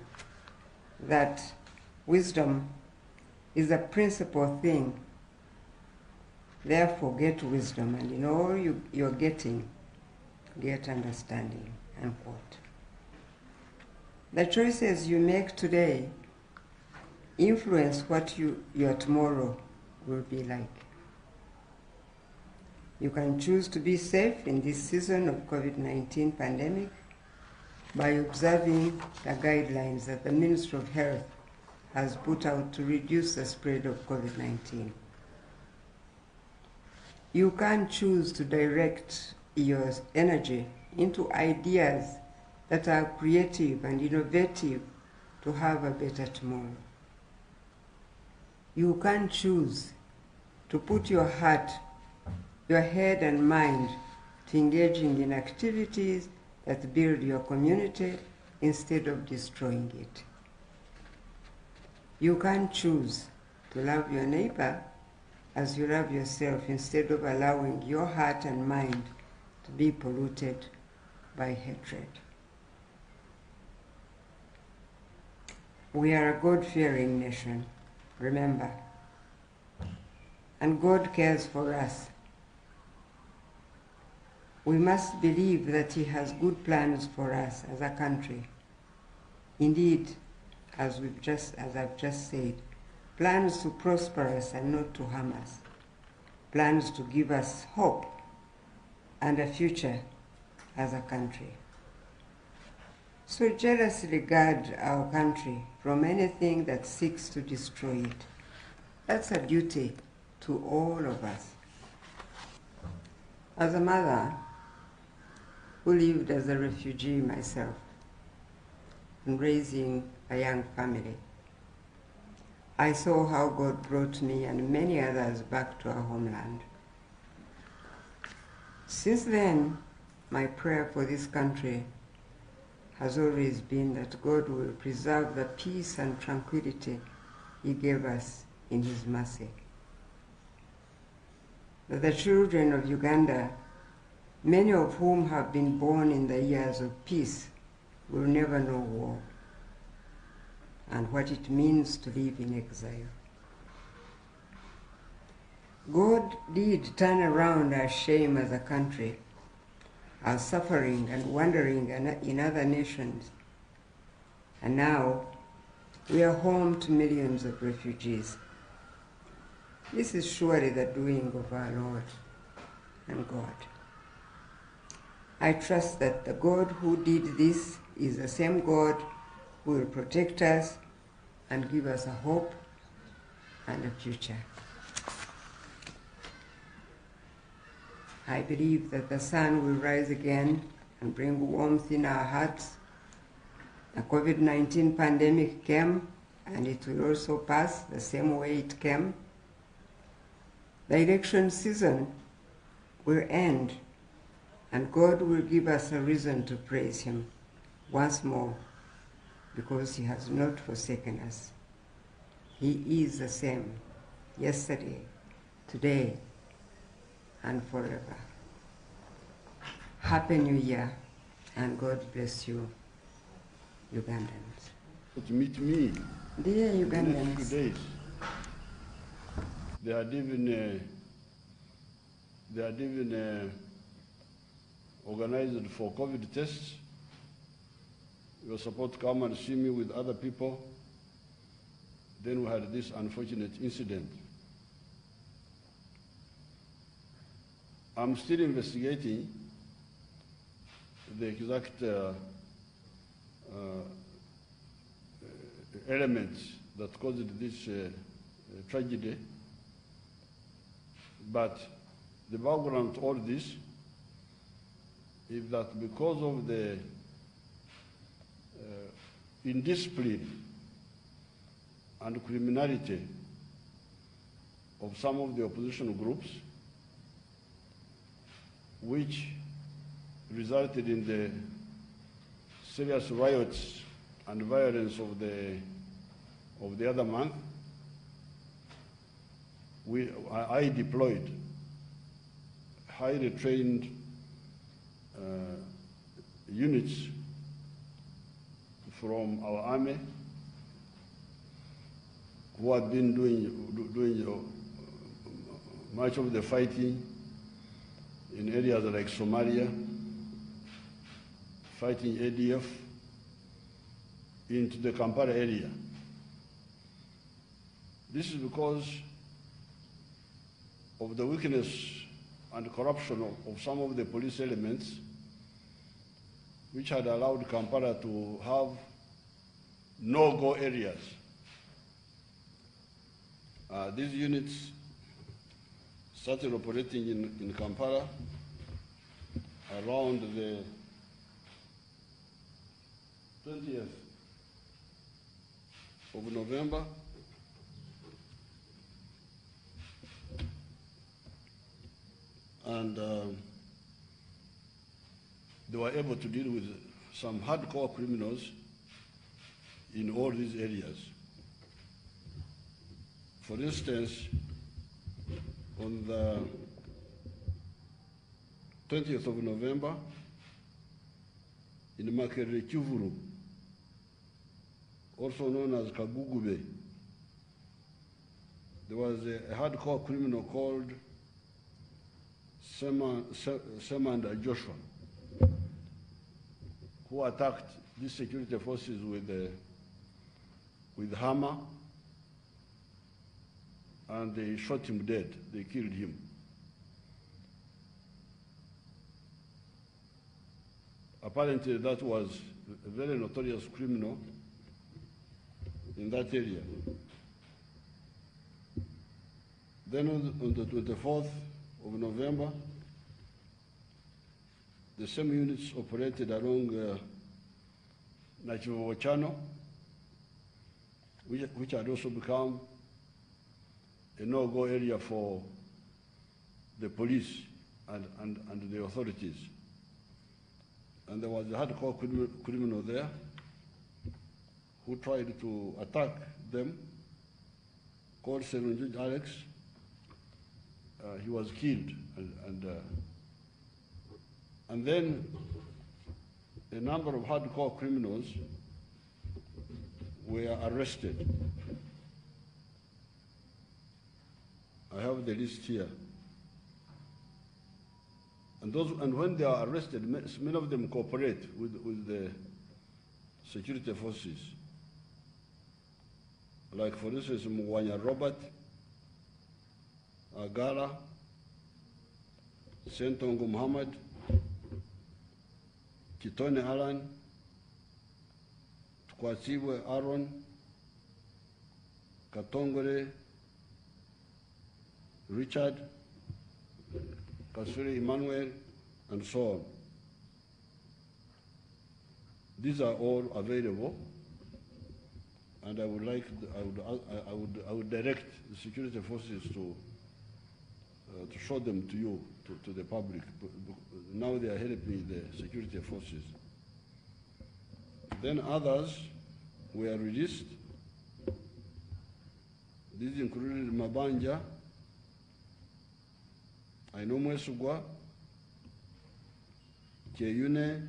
that wisdom is a principal thing. Therefore, get wisdom, and in all you're getting, get understanding, unquote. The choices you make today influence what your tomorrow will be like. You can choose to be safe in this season of COVID-19 pandemic by observing the guidelines that the Ministry of Health has put out to reduce the spread of COVID-19. You can choose to direct your energy into ideas that are creative and innovative to have a better tomorrow. You can choose to put your heart, your head and mind to engaging in activities that build your community instead of destroying it. You can choose to love your neighbor as you love yourself instead of allowing your heart and mind to be polluted by hatred. We are a God-fearing nation, remember, and God cares for us. We must believe that He has good plans for us as a country. Indeed, as I've just said, plans to prosper us and not to harm us, plans to give us hope and a future as a country. So jealously guard our country from anything that seeks to destroy it. That's a duty to all of us. As a mother who lived as a refugee myself and raising a young family, I saw how God brought me and many others back to our homeland. Since then, my prayer for this country has always been that God will preserve the peace and tranquility He gave us in His mercy. That the children of Uganda, many of whom have been born in the years of peace, will never know war and what it means to live in exile. God did turn around our shame as a country, our suffering and wandering in other nations, and now we are home to millions of refugees. This is surely the doing of our Lord and God. I trust that the God who did this is the same God who will protect us and give us a hope and a future. I believe that the sun will rise again and bring warmth in our hearts. The COVID-19 pandemic came, and it will also pass the same way it came. The election season will end, and God will give us a reason to praise Him once more, because He has not forsaken us. He is the same yesterday, today, and forever. Happy New Year, and God bless you, Ugandans. To meet me Dear in the next Ugandans, few days. They are even organized for COVID tests. You were supposed to come and see me with other people. Then we had this unfortunate incident. I'm still investigating the exact elements that caused this tragedy, but the background to all this is that because of the indiscipline and criminality of some of the opposition groups, which resulted in the serious riots and violence of the other month, I deployed highly trained units from our army who had been doing much of the fighting in areas like Somalia, fighting ADF into the Kampala area. This is because of the weakness and corruption of some of the police elements, which had allowed Kampala to have no-go areas. These units started operating in Kampala around the 20th of November. And they were able to deal with some hardcore criminals in all these areas. For instance, on the 20th of November, in Makere Kivuru, also known as Kagugube, there was a hardcore criminal called Semand Joshua, who attacked these security forces with hammer, and they shot him dead. They killed him. Apparently, that was a very notorious criminal in that area. Then on the 24th of November, the same units operated along Nachivovo Channel, which had also become a no-go area for the police and the authorities. And there was a hardcore criminal there who tried to attack them, called Serunjij Alex. He was killed, and then a number of hardcore criminals were arrested. I have the list here. And when they are arrested, many of them cooperate with the security forces. Like, for instance, Mwanya Robert, Agara, Sentongo Muhammad, Kitone Alan, Tukwasiwe Aaron, Katongore Richard, Kasuri Emmanuel, and so on. These are all available, and I would direct the security forces to show them to you, to the public. Now they are helping the security forces. Then others were released. These included Mabanja, Ainomwe Sugwa, Keyune,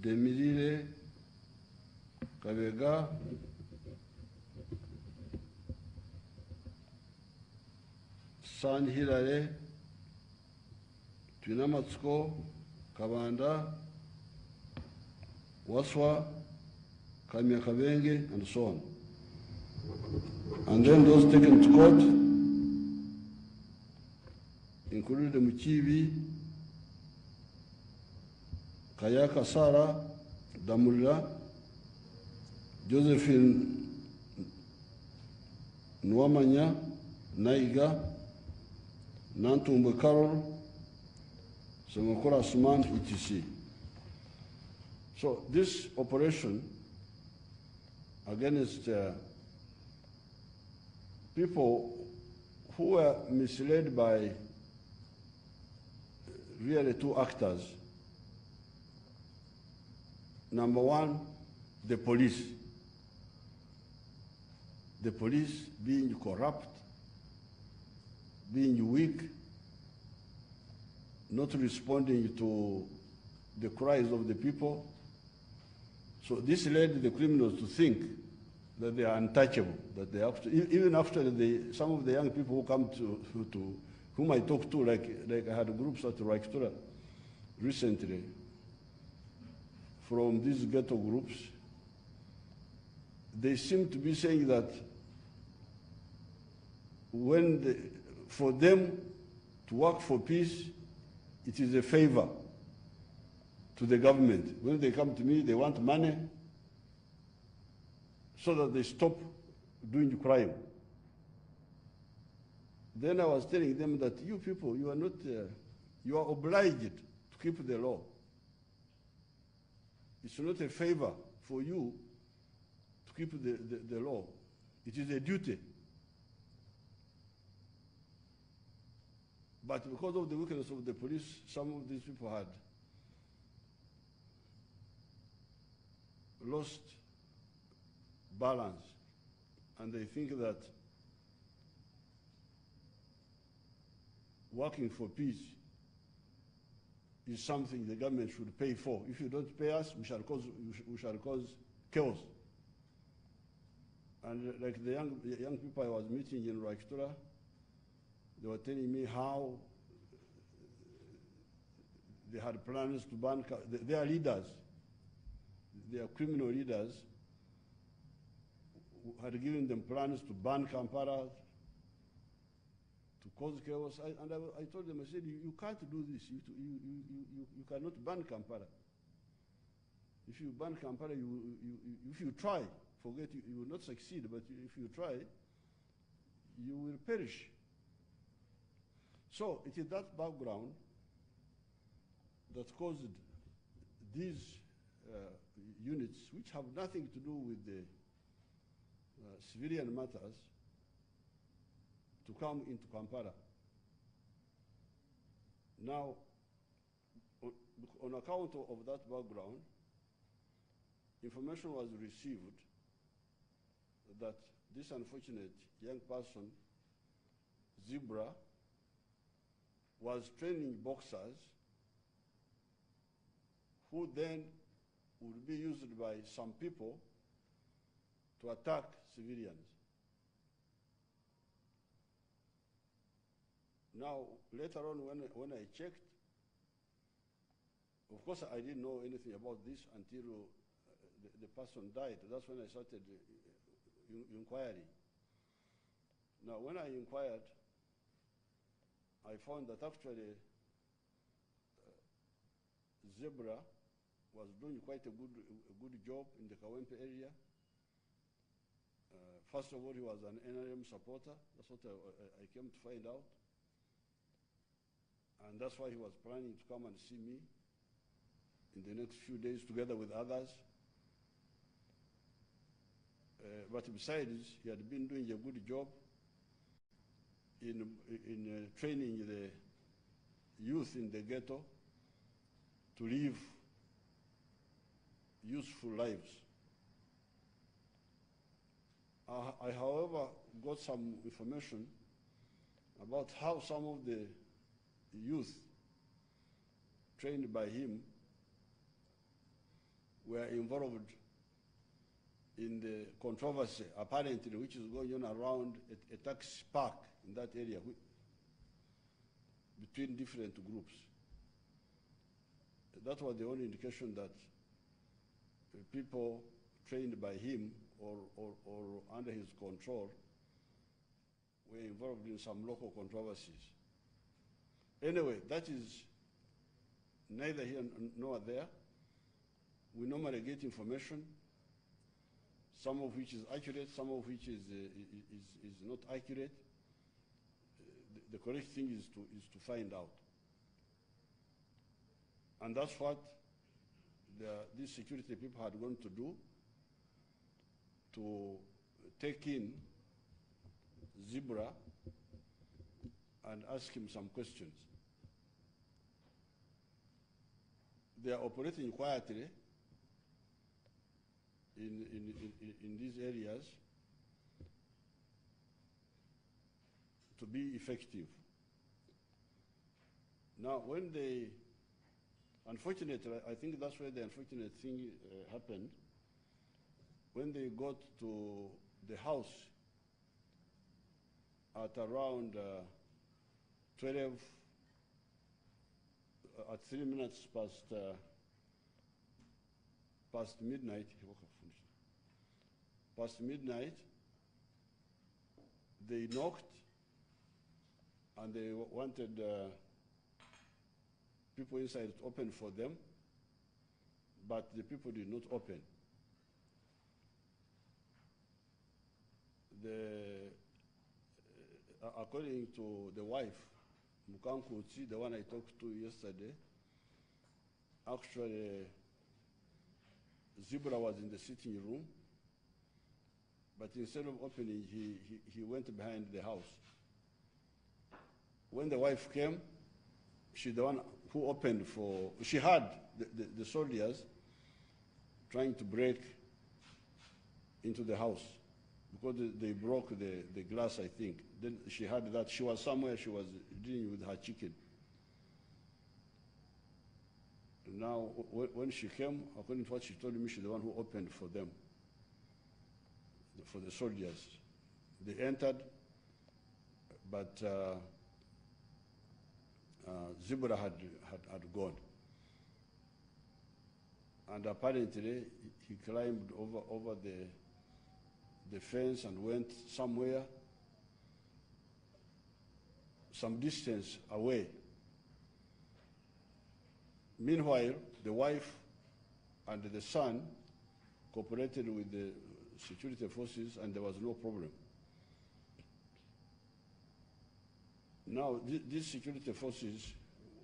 Demirire, Kabega, San Hilare, Twinamatsko, Kabanda, Waswa, Kamya Kabenge, and so on. And then those taken to court including Muchibi, Kayaka Sara, Damula, Josephine Nwamanya, Naiga, Nantumbe Carol, Semokora Asman, etc. So this operation against people who were misled by really two actors. Number one, the police. The police being corrupt, being weak, not responding to the cries of the people. So this led the criminals to think that they are untouchable, that they have to, even after some of the young people who come to whom I talked to, like I had groups at Reichstura recently, from these ghetto groups, they seem to be saying that for them to work for peace, it is a favor to the government. When they come to me, they want money so that they stop doing crime. Then I was telling them that you people, you are not, you are obliged to keep the law. It's not a favor for you to keep the law. It is a duty. But because of the weakness of the police, some of these people had lost balance, and they think that working for peace is something the government should pay for. If you don't pay us, we shall cause chaos. And like the young people I was meeting in Reichstura, they were telling me how they had plans to ban, their leaders, their criminal leaders, had given them plans to ban Kampala, to cause chaos. And I told them, I said, you can't do this. You cannot ban Kampala. If you ban Kampala, if you try, forget you will not succeed, but if you try, you will perish. So it is that background that caused these units, which have nothing to do with the civilian matters, to come into Kampala. Now, on account of that background, information was received that this unfortunate young person, Zebra, was training boxers who then would be used by some people to attack civilians. Now, later on when I checked, of course I didn't know anything about this until the person died. That's when I started inquiry. Now, when I inquired, I found that actually Zebra was doing quite a good job in the Kawempe area. First of all, he was an NRM supporter. That's what I came to find out. And that's why he was planning to come and see me in the next few days together with others. But besides, he had been doing a good job in training the youth in the ghetto to live useful lives. I, however, got some information about how some of the youth trained by him were involved in the controversy, apparently, which is going on around a taxi park in that area between different groups. That was the only indication that people trained by him or under his control were involved in some local controversies. Anyway, that is neither here nor there. We normally get information, some of which is accurate, some of which is not accurate. The correct thing is to find out. And that's what these security people had gone to do, to take in Zebra and ask him some questions. They are operating quietly in these areas to be effective. Now, when they, unfortunately, I think that's where the unfortunate thing happened. When they got to the house at around 12, at 3 minutes past midnight, they knocked and they wanted people inside to open for them, but the people did not open. According to the wife, Mukankuchi, the one I talked to yesterday, actually Zebra was in the sitting room, but instead of opening, he went behind the house. When the wife came, she's the one who opened for, she had the soldiers trying to break into the house because they broke the glass, I think. Then she had that, she was somewhere, she was dealing with her chicken. Now, when she came, according to what she told me, she's the one who opened for them, for the soldiers. They entered, but Zebra had gone. And apparently, he climbed over the fence and went somewhere, some distance away. Meanwhile, the wife and the son cooperated with the security forces and there was no problem. Now, these security forces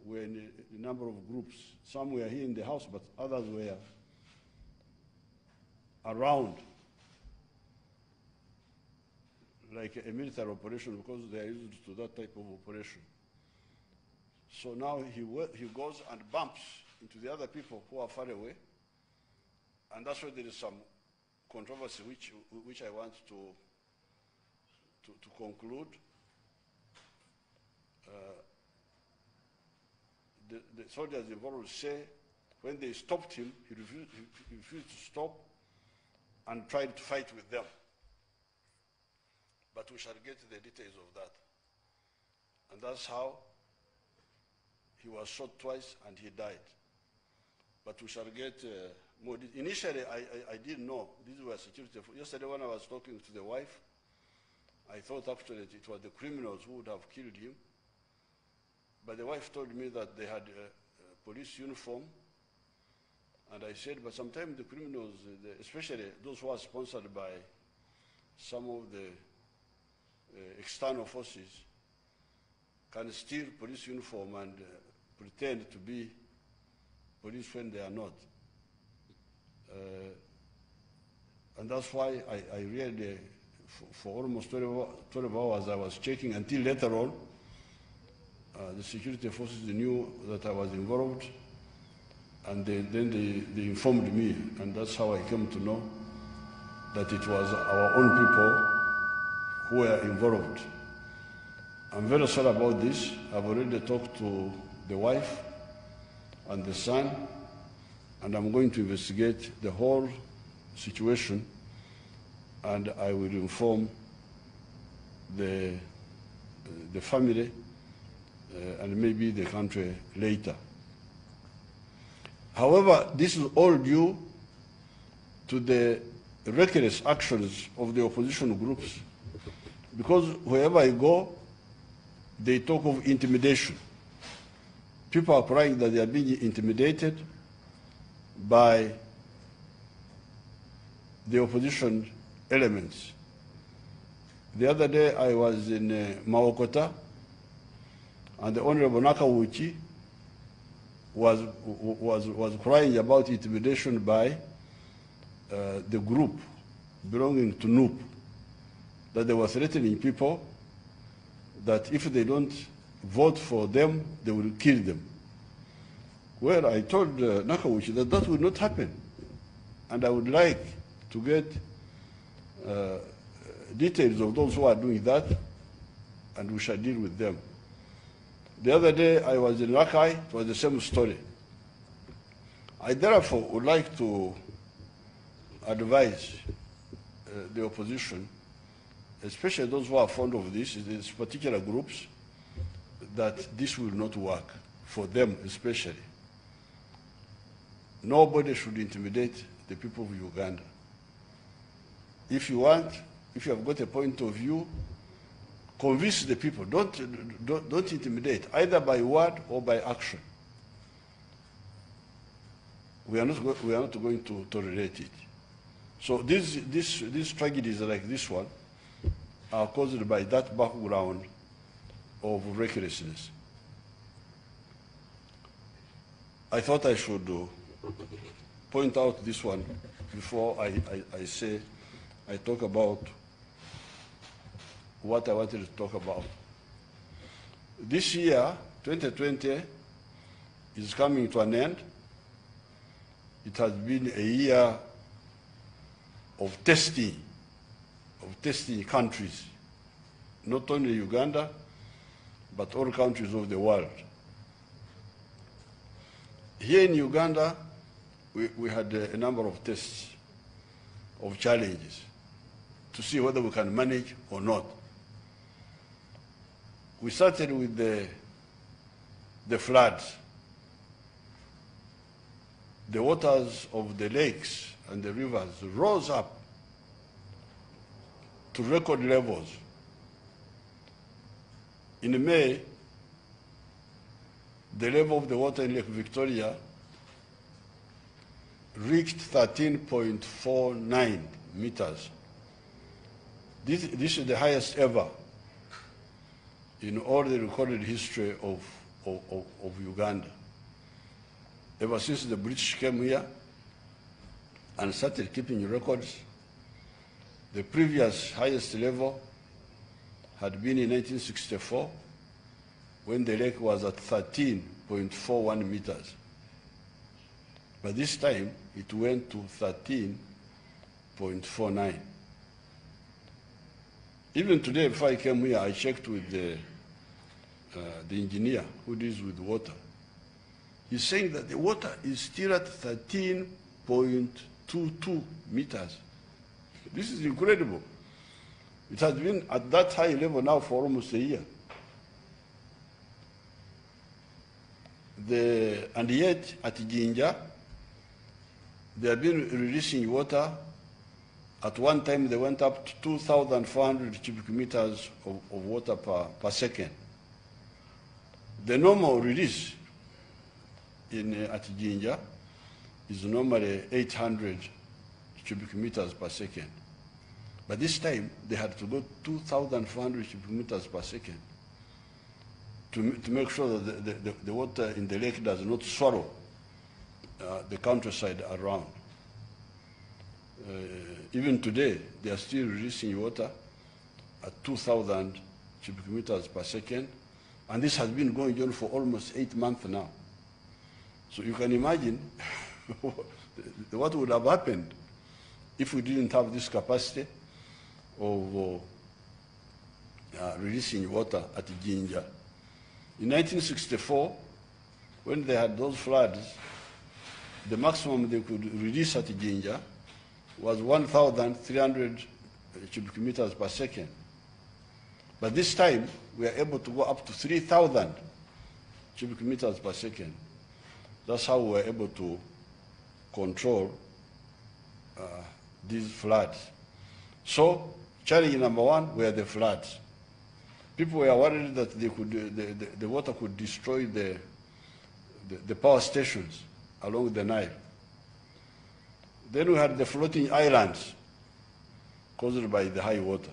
were in a number of groups. Some were here in the house, but others were around, like a military operation, because they are used to that type of operation. So now he goes and bumps into the other people who are far away, and that's where there is some controversy which I want to conclude. The soldiers involved say when they stopped him, he refused to stop and tried to fight with them. But we shall get the details of that. And that's how he was shot twice and he died. But we shall get more details. Initially, I didn't know. These were security. Yesterday when I was talking to the wife, I thought actually it was the criminals who would have killed him. But the wife told me that they had a police uniform. And I said, but sometimes the criminals, especially those who are sponsored by some of the external forces, can steal police uniform and pretend to be police when they are not. And that's why I really, for almost 12 hours, I was checking until later on, the security forces knew that I was involved, and then they informed me, and that's how I came to know that it was our own people who were involved. I'm very sorry about this. I've already talked to the wife and the son, and I'm going to investigate the whole situation, and I will inform the family and maybe the country later. However, this is all due to the reckless actions of the opposition groups, because wherever I go, they talk of intimidation. people are crying that they are being intimidated by the opposition elements. The other day I was in Maokota, and the Honorable Nakawuchi was crying about intimidation by the group belonging to NUP, that they were threatening people that if they don't vote for them, they will kill them. Well, I told Nakawuchi that that will not happen, and I would like to get details of those who are doing that, and we shall deal with them. The other day I was in Rakai, it was the same story. I therefore would like to advise the opposition, especially those who are fond of this, these particular groups, that this will not work, for them especially. Nobody should intimidate the people of Uganda. If you want, if you have got a point of view, convince the people. Don't intimidate, either by word or by action. We are not going to tolerate it. So these tragedies like this one are caused by that background of recklessness. I thought I should point out this one before I talk about what I wanted to talk about. This year, 2020, is coming to an end. It has been a year of testing countries, not only Uganda, but all countries of the world. Here in Uganda, we had a number of tests, of challenges, to see whether we can manage or not. We started with the floods. The waters of the lakes and the rivers rose up to record levels. In May, the level of the water in Lake Victoria reached 13.49 meters. This is the highest ever in all the recorded history of Uganda. Ever since the British came here and started keeping records, the previous highest level had been in 1964, when the lake was at 13.41 meters. But this time, it went to 13.49. Even today, before I came here, I checked with the engineer who deals with water. He's saying that the water is still at 13.22 meters. This is incredible. It has been at that high level now for almost a year. And yet, at Jinja, they have been releasing water. At one time, they went up to 2,400 cubic meters of water per second. The normal release at Jinja is normally 800 cubic meters per second. But this time, they had to go 2,400 cubic meters per second to make sure that the water in the lake does not swallow the countryside around. Even today, they are still releasing water at 2,000 cubic meters per second, and this has been going on for almost 8 months now. So you can imagine what would have happened if we didn't have this capacity of releasing water at Jinja. In 1964, when they had those floods, the maximum they could release at Jinja was 1,300 cubic meters per second. But this time, we are able to go up to 3,000 cubic meters per second. That's how we were able to control these floods. So, challenge number one were the floods. People were worried that the water could destroy the the power stations along the Nile. Then we had the floating islands caused by the high water.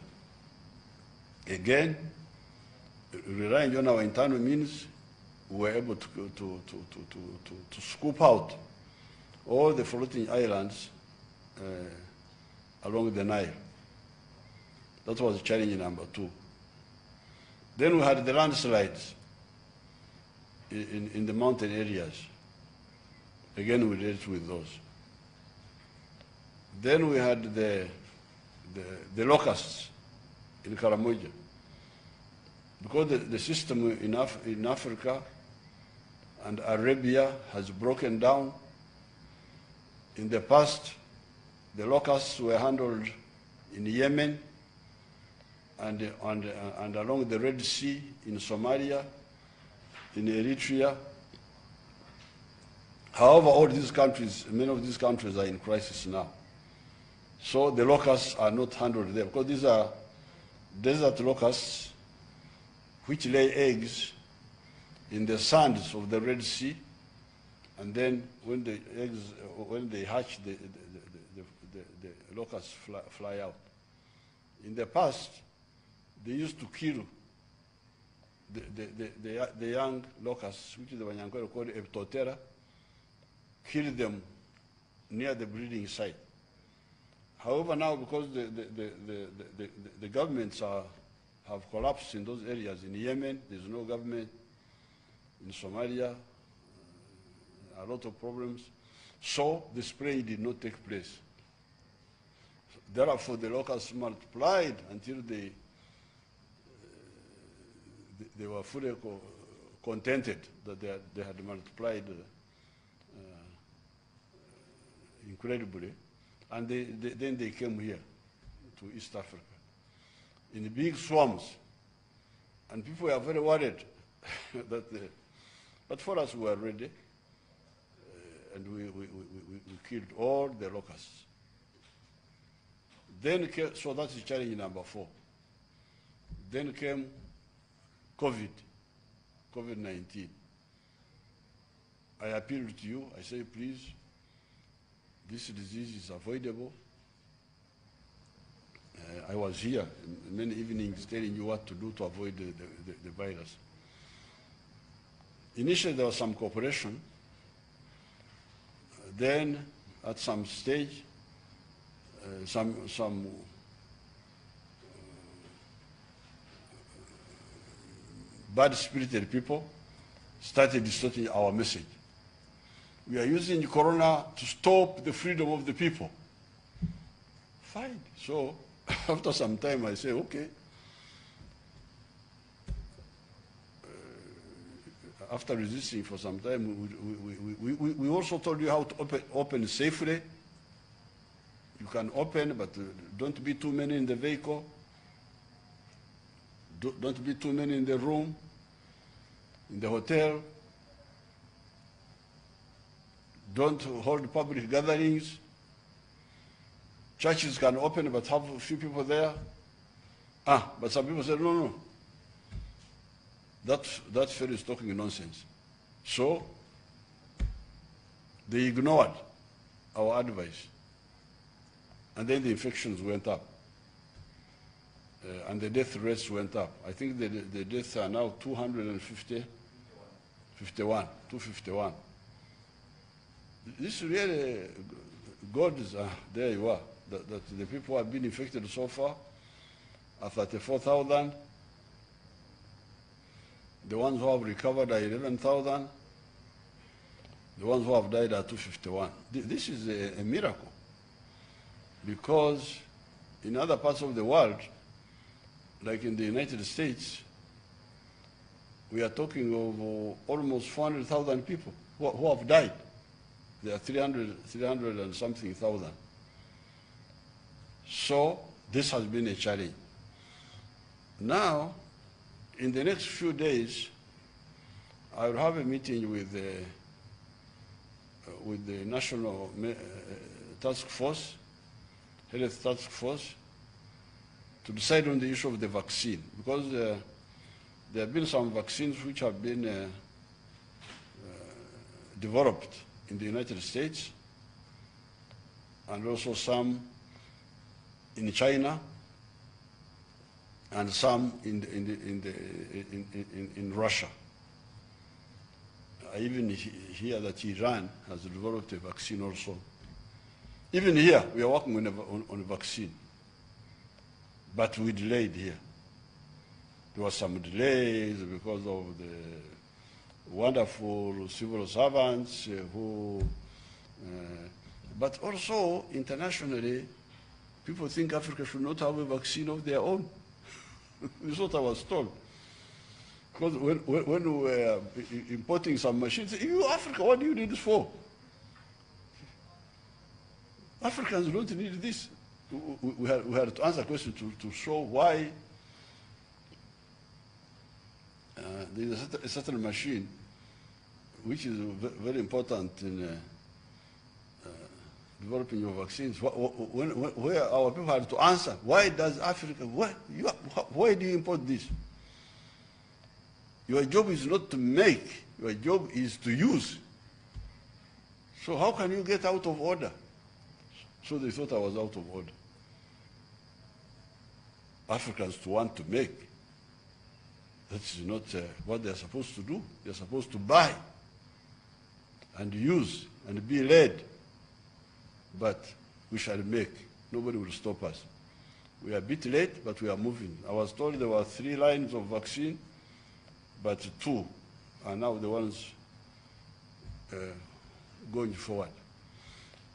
Again, relying on our internal means, we were able to scoop out all the floating islands along the Nile. That was challenge number 2. Then we had the landslides in the mountain areas. Again, we dealt with those. Then we had the locusts in Karamoja. Because the system in Africa and Arabia has broken down. In the past, the locusts were handled in Yemen and along the Red Sea in Somalia, in Eritrea. However, all these countries, many of these countries are in crisis now. So the locusts are not handled there because these are desert locusts which lay eggs in the sands of the Red Sea, and then when the eggs, when they hatch, the locusts fly out. In the past, they used to kill the young locusts, which the Wanyankore called Eptotera, kill them near the breeding site. However, now because the governments have collapsed in those areas, in Yemen, there's no government, in Somalia, a lot of problems, so the spraying did not take place. Therefore, the locusts multiplied until they were fully contented that they had multiplied incredibly, and then they came here to East Africa in big swarms, and people were very worried that. But for us, we were ready, and we killed all the locusts. Then came, so that's challenge number 4. Then came COVID-19. I appealed to you. I say, please, this disease is avoidable. I was here many evenings telling you what to do to avoid the virus. Initially, there was some cooperation. Then, at some stage, some bad-spirited people started distorting our message. We are using Corona to stop the freedom of the people. Fine. So, after some time, I say, okay. After resisting for some time, we also told you how to open safely. You can open, but don't be too many in the vehicle. Don't be too many in the room, in the hotel. Don't hold public gatherings. Churches can open, but have a few people there. But some people said, no. That fellow is talking nonsense. So, they ignored our advice. And then the infections went up. And the death rates went up. I think the deaths are now 251. This really, God is, there you are, that the people who have been infected so far are 34,000. The ones who have recovered are 11,000. The ones who have died are 251. This is a miracle, because in other parts of the world, like in the United States, we are talking of almost 400,000 people who have died. There are 300 and something thousand. So this has been a challenge. Now, in the next few days, I will have a meeting with the National Task Force, Health Task Force, to decide on the issue of the vaccine, because there have been some vaccines which have been developed in the United States, and also some in China, and some in Russia. I even hear that Iran has developed a vaccine also. Even here, we are working on a vaccine, but we delayed here. There were some delays because of the wonderful civil servants but also internationally, people think Africa should not have a vaccine of their own. This is what I was told. Because when we were importing some machines, you Africa, what do you need this for? Africans don't need this. We had to answer a question to show why there is a certain machine which is very important in developing your vaccines. Where our people had to answer, why does Africa, why do you import this? Your job is not to make, your job is to use. So how can you get out of order? So they thought I was out of order. Africans to want to make, that is not what they're supposed to do. They're supposed to buy and use and be led. But we shall make. Nobody will stop us. We are a bit late, but we are moving. I was told there were 3 lines of vaccine, but 2 are now the ones going forward.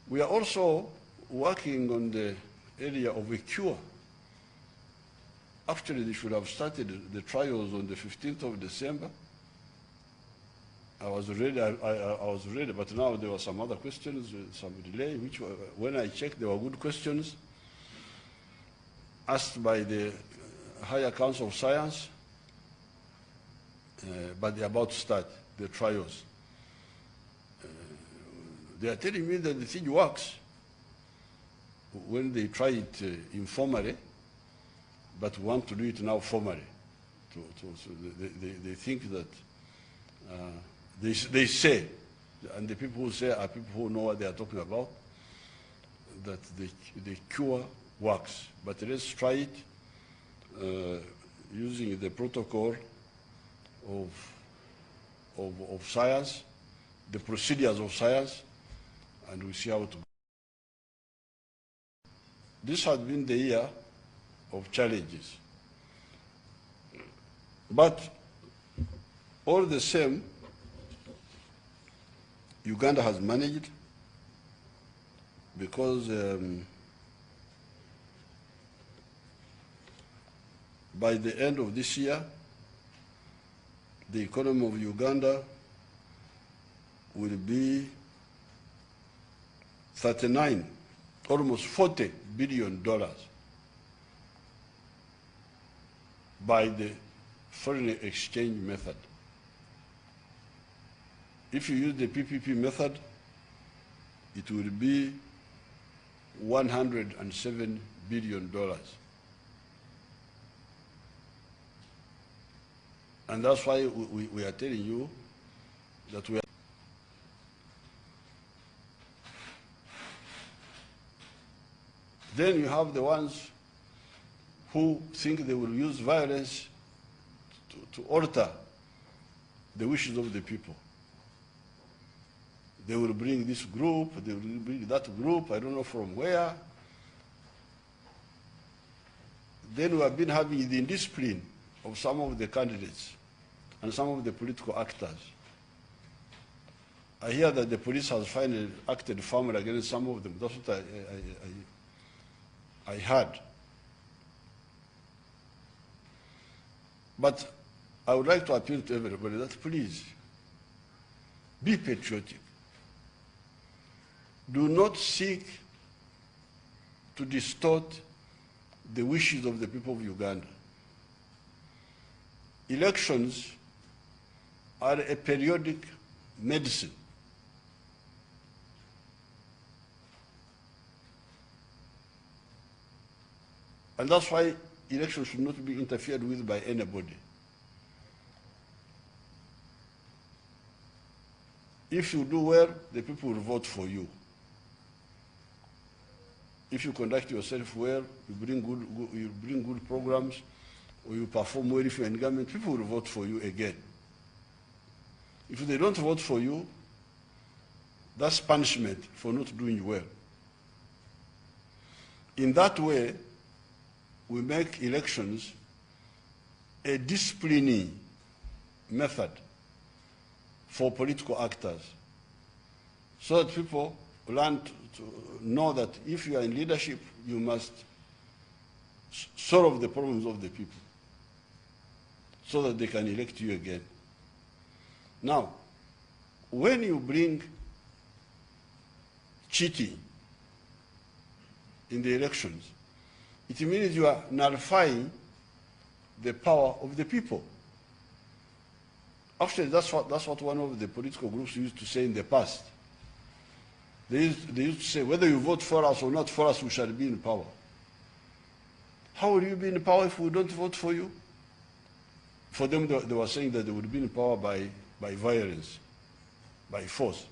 We are also working on the area of a cure. Actually, they should have started the trials on the 15th of December. I was ready, but now there were some other questions, some delay, which when I checked, they were good questions asked by the Higher Council of Science, but they're about to start the trials. They are telling me that the thing works when they try it informally, but want to do it now formally. So they think that they say, and the people who say are people who know what they are talking about, that the cure works. But let's try it using the protocol of science, the procedures of science, and we see how to. This has been the year of challenges. But all the same, Uganda has managed because by the end of this year, the economy of Uganda will be 39, almost $40 billion by the foreign exchange method. If you use the PPP method, it will be $107 billion. And that's why we are telling you that we are. Then you have the ones who think they will use violence to alter the wishes of the people. They will bring this group, they will bring that group, I don't know from where. Then we have been having the indiscipline of some of the candidates and some of the political actors. I hear that the police has finally acted firmly against some of them. That's what I heard. But I would like to appeal to everybody that please be patriotic. Do not seek to distort the wishes of the people of Uganda. Elections are a periodic medicine. And that's why elections should not be interfered with by anybody. If you do well, the people will vote for you. If you conduct yourself well, you bring good programs, or you perform well if you're in government, people will vote for you again. If they don't vote for you, that's punishment for not doing well. In that way, we make elections a disciplining method for political actors, so that people learn to know that if you are in leadership, you must solve the problems of the people so that they can elect you again. Now, when you bring cheating in the elections, it means you are nullifying the power of the people. Actually, that's what one of the political groups used to say in the past. They used to say, whether you vote for us or not for us, we shall be in power. How will you be in power if we don't vote for you? For them, they were saying that they would be in power by violence, by force.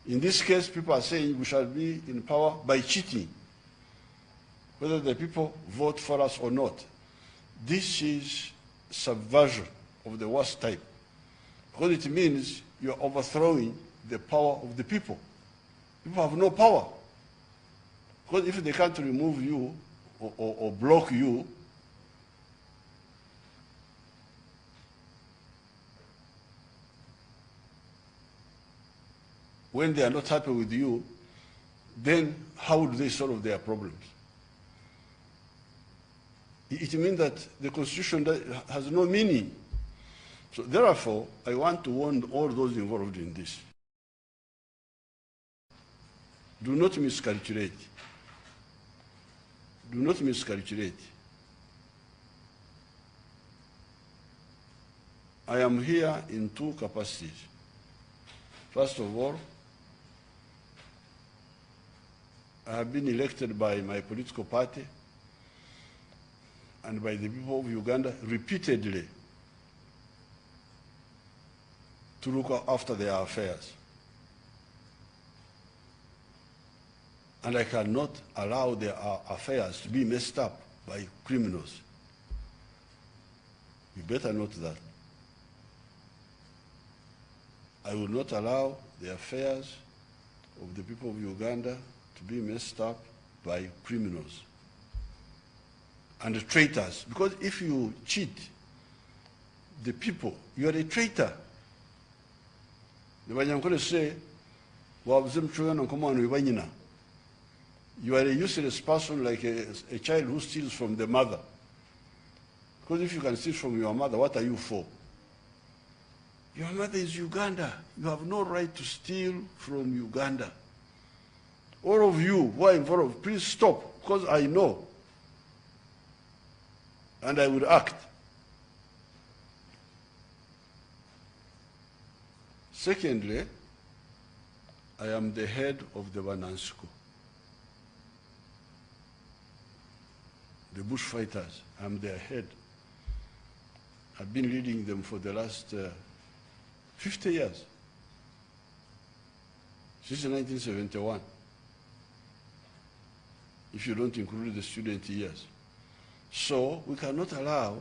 In this case, people are saying we shall be in power by cheating, whether the people vote for us or not. This is subversion of the worst type, because it means you are overthrowing the power of the people. People have no power, because if they can't remove you or block you, when they are not happy with you, then how do they solve their problems? It means that the Constitution has no meaning. So therefore, I want to warn all those involved in this. Do not miscalculate. Do not miscalculate. I am here in two capacities. First of all, I have been elected by my political party and by the people of Uganda repeatedly to look after their affairs. And I cannot allow their affairs to be messed up by criminals. You better note that. I will not allow the affairs of the people of Uganda to be messed up by criminals and traitors. Because if you cheat the people, you are a traitor. The Banyankole say, you are a useless person, like a child who steals from the mother. Because if you can steal from your mother, what are you for? Your mother is Uganda. You have no right to steal from Uganda. All of you who are involved, please stop, because I know. And I will act. Secondly, I am the head of the Banansko, the bushfighters. I'm their head. I've been leading them for the last 50 years, since 1971, if you don't include the student years. So we cannot allow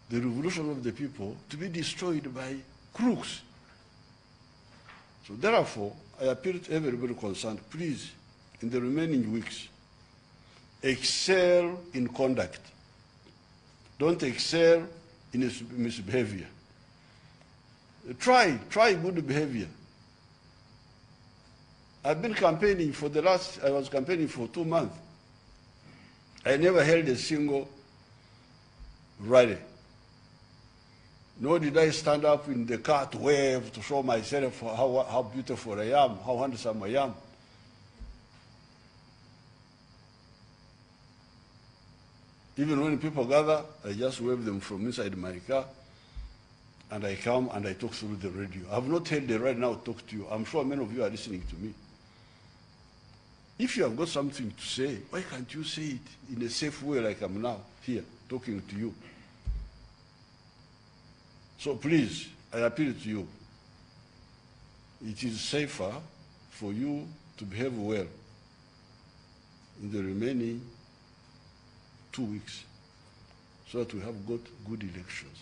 the revolution of the people to be destroyed by crooks. So therefore, I appeal to everybody concerned, please, in the remaining weeks, excel in conduct. Don't excel in misbehavior. Try good behavior. I've been campaigning I was campaigning for 2 months. I never held a single rally. Nor did I stand up in the car to wave, to show myself how beautiful I am, how handsome I am. Even when people gather, I just wave them from inside my car, and I come and I talk through the radio. I have not held the right now to talk to you. I'm sure many of you are listening to me. If you have got something to say, why can't you say it in a safe way like I'm now here talking to you? So please, I appeal to you. it is safer for you to behave well in the remaining 2 weeks so that we have got good elections.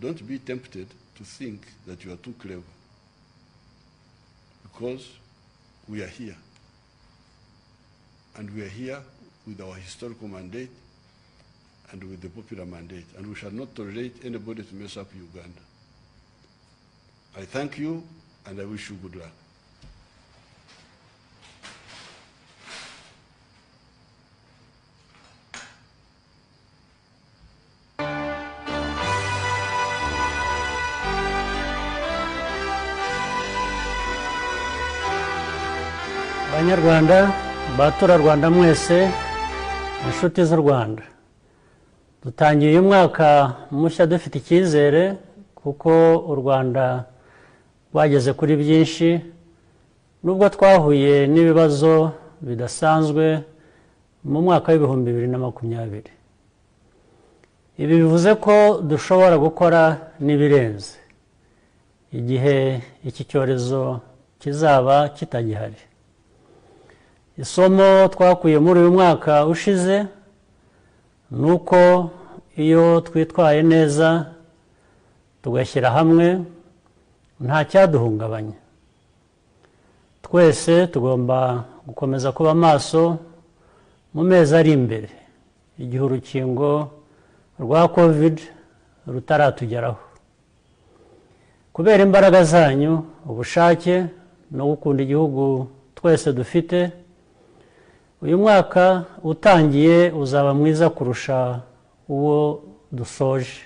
Don't be tempted to think that you are too clever, because we are here. And we are here with our historical mandate and with the popular mandate, and we shall not tolerate anybody to mess up Uganda. I thank you, and I wish you good luck. Abanyarwanda, baturarwanda mwese, inshuti z'u Rwanda, dutangiye uyu mwaka mushya dufite icyizere kuko u Rwanda rwageze kuri byinshi, nubwo twahuye n'ibibazo bidasanzwe mu mwaka w'ibihumbi 2020. Ibi bivuze ko dushobora gukora n'ibirenze igihe iki cyorezo kizaba kitagihari. Isomo twakuye muri uyu mwaka ushize nuko iyo twitwaye neza tugashyira hamwe nta cyaduhungabanya. Twese tugomba gukomeza kuba maso mu mezi ari imbere igihe urukingo rwa COVID rutaratugeraho. Kubera imbaraga zanyu, ubushake no gukunda igihugu twese dufite, uyu mwaka utangiye uzaba mwiza kurusha uwo dusoje.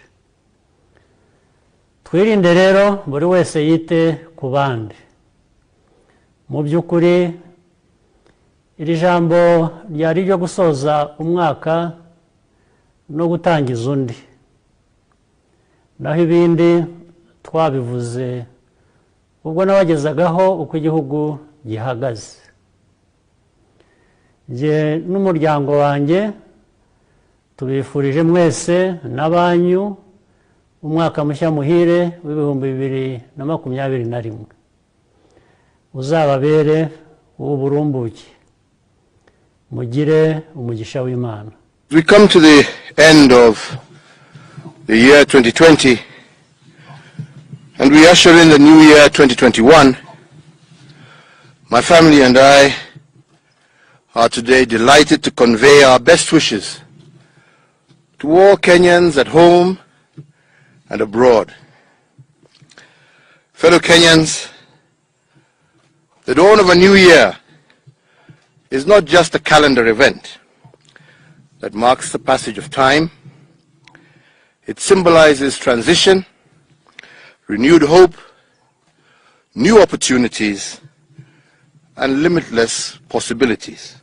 Twirinde rero buri wese yite ku bandi. Mu by'ukuri iri jambo ryari ryo gusoza umwaka no gutangiza undi, naho ibindi twabivuze ubwo nabagezagaho uko igihugu gihagaze. Jye n'umuryango wanjye tubifurije mwese n'abanyu umwaka mushya muhire w'ibihumbi 2021, uzababere uw'uburumbuke. Mugire umugisha w'Imana. We come to the end of the year 2020 and we usher in the new year 2021. My family and I are today delighted to convey our best wishes to all Kenyans at home and abroad. Fellow Kenyans, the dawn of a new year is not just a calendar event that marks the passage of time. It symbolizes transition, renewed hope, new opportunities, and limitless possibilities.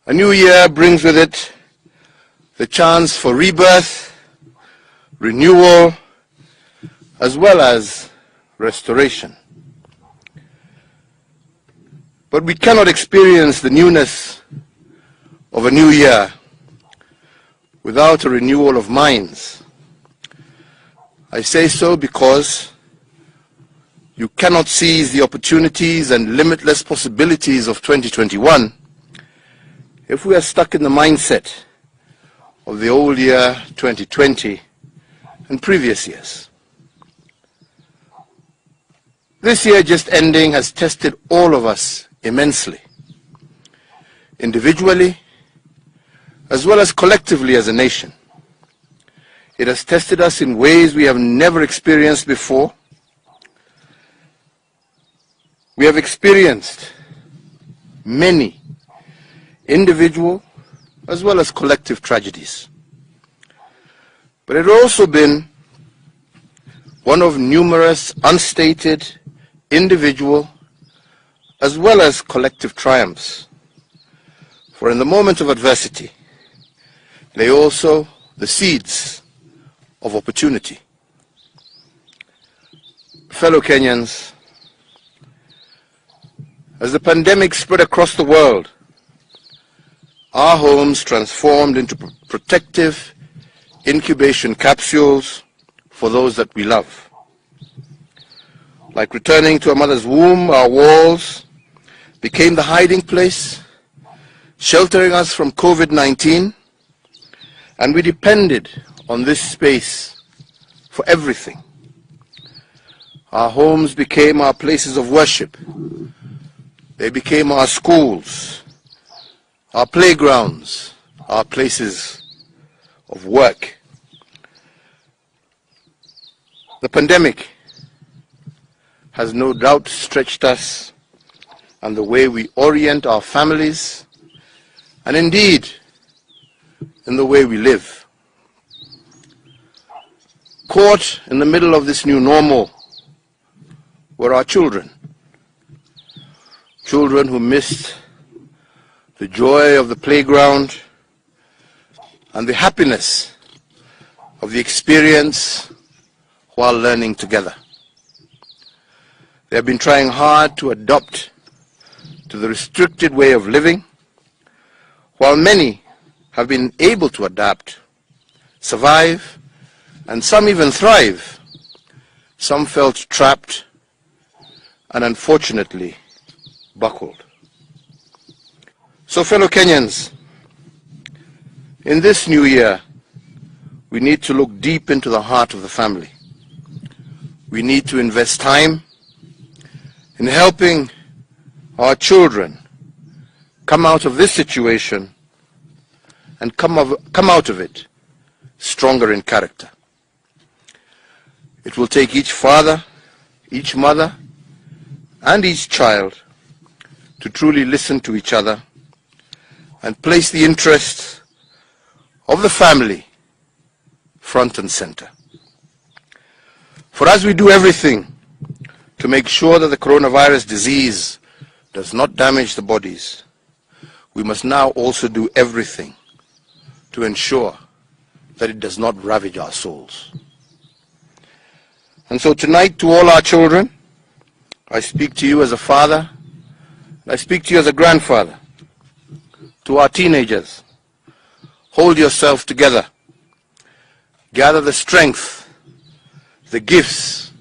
A new year brings with it the chance for rebirth, renewal, as well as restoration. But we cannot experience the newness of a new year without a renewal of minds. I say so because you cannot seize the opportunities and limitless possibilities of 2021 if we are stuck in the mindset of the old year 2020 and previous years. This year just ending has tested all of us immensely, individually as well as collectively as a nation. It has tested us in ways we have never experienced before. We have experienced many individual as well as collective tragedies. But it has also been one of numerous unstated individual as well as collective triumphs. For in the moment of adversity lay also the seeds of opportunity. Fellow Kenyans, as the pandemic spread across the world, our homes transformed into protective incubation capsules for those that we love. Like returning to a mother's womb, our walls became the hiding place, sheltering us from COVID-19, and we depended on this space for everything. Our homes became our places of worship. They became our schools, our playgrounds, our places of work. The pandemic has no doubt stretched us and the way we orient our families, and indeed in the way we live. Caught in the middle of this new normal were our children. Children who missed the joy of the playground and the happiness of the experience while learning together. They have been trying hard to adapt to the restricted way of living, while many have been able to adapt, survive, and some even thrive. Some felt trapped and unfortunately buckled. So, fellow Kenyans, in this new year, we need to look deep into the heart of the family. We need to invest time in helping our children come out of this situation and come out of it stronger in character. It will take each father, each mother, and each child to truly listen to each other and place the interests of the family front and center. For as we do everything to make sure that the coronavirus disease does not damage the bodies, we must now also do everything to ensure that it does not ravage our souls. And so tonight, to all our children, I speak to you as a father, and I speak to you as a grandfather. To our teenagers, hold yourself together. Gather the strength, the gifts,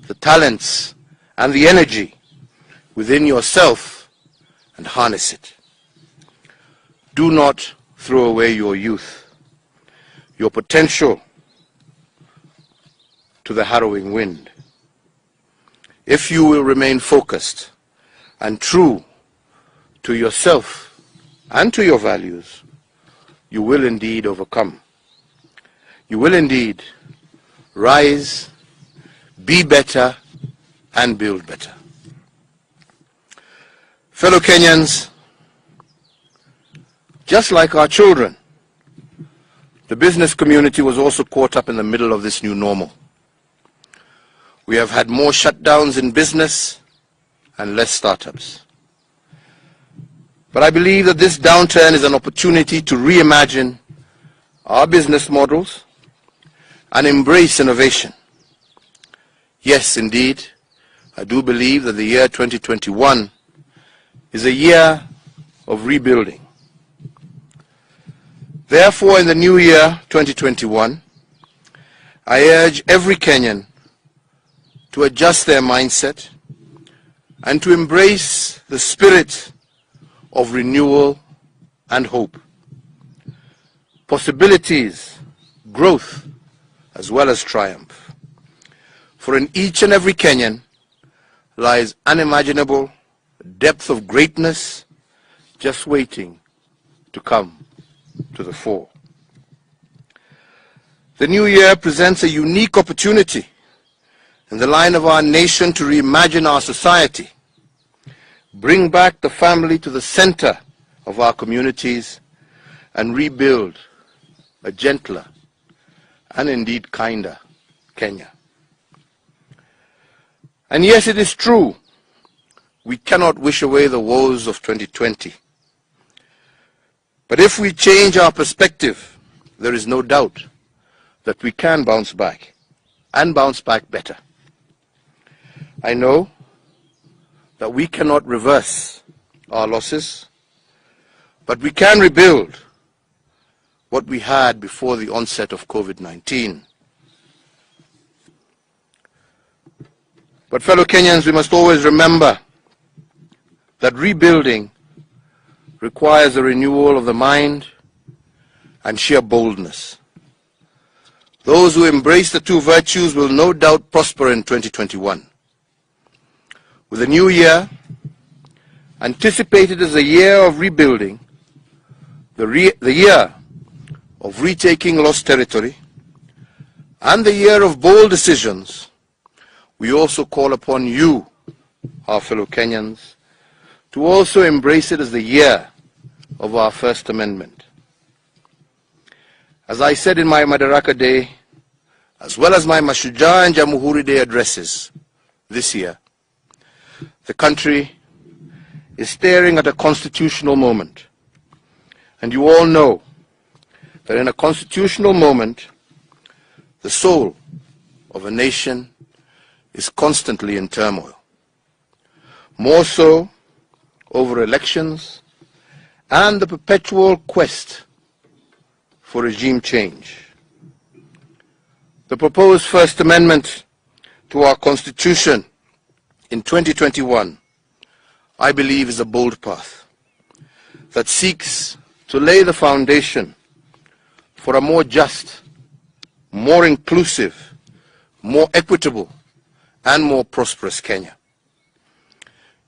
the talents, and the energy within yourself and harness it. Do not throw away your youth, your potential to the harrowing wind. If you will remain focused and true to yourself and to your values, you will indeed overcome. You will indeed rise, be better, and build better. Fellow Kenyans, just like our children, the business community was also caught up in the middle of this new normal. We have had more shutdowns in business and less startups. But I believe that this downturn is an opportunity to reimagine our business models and embrace innovation. Yes, indeed, I do believe that the year 2021 is a year of rebuilding. Therefore, in the new year 2021, I urge every Kenyan to adjust their mindset and to embrace the spirit of renewal and hope. Possibilities, growth, as well as triumph. For in each and every Kenyan lies unimaginable depth of greatness just waiting to come to the fore. The new year presents a unique opportunity in the line of our nation to reimagine our society, bring back the family to the center of our communities, and rebuild a gentler and indeed kinder Kenya. And yes, it is true, we cannot wish away the woes of 2020. But if we change our perspective, there is no doubt that we can bounce back, and bounce back better. I know that we cannot reverse our losses, but we can rebuild what we had before the onset of COVID-19. But fellow Kenyans, we must always remember that rebuilding requires a renewal of the mind and sheer boldness. Those who embrace the two virtues will no doubt prosper in 2021. With the new year anticipated as a year of rebuilding, the year of retaking lost territory, and the year of bold decisions, we also call upon you, our fellow Kenyans, to also embrace it as the year of our First Amendment. As I said in my Madaraka Day, as well as my Mashujaa and Jamhuri Day addresses this year, the country is staring at a constitutional moment. And you all know that in a constitutional moment, the soul of a nation is constantly in turmoil. More so over elections and the perpetual quest for regime change. The proposed First Amendment to our Constitution in 2021, I believe, is a bold path that seeks to lay the foundation for a more just, more inclusive, more equitable, and more prosperous Kenya.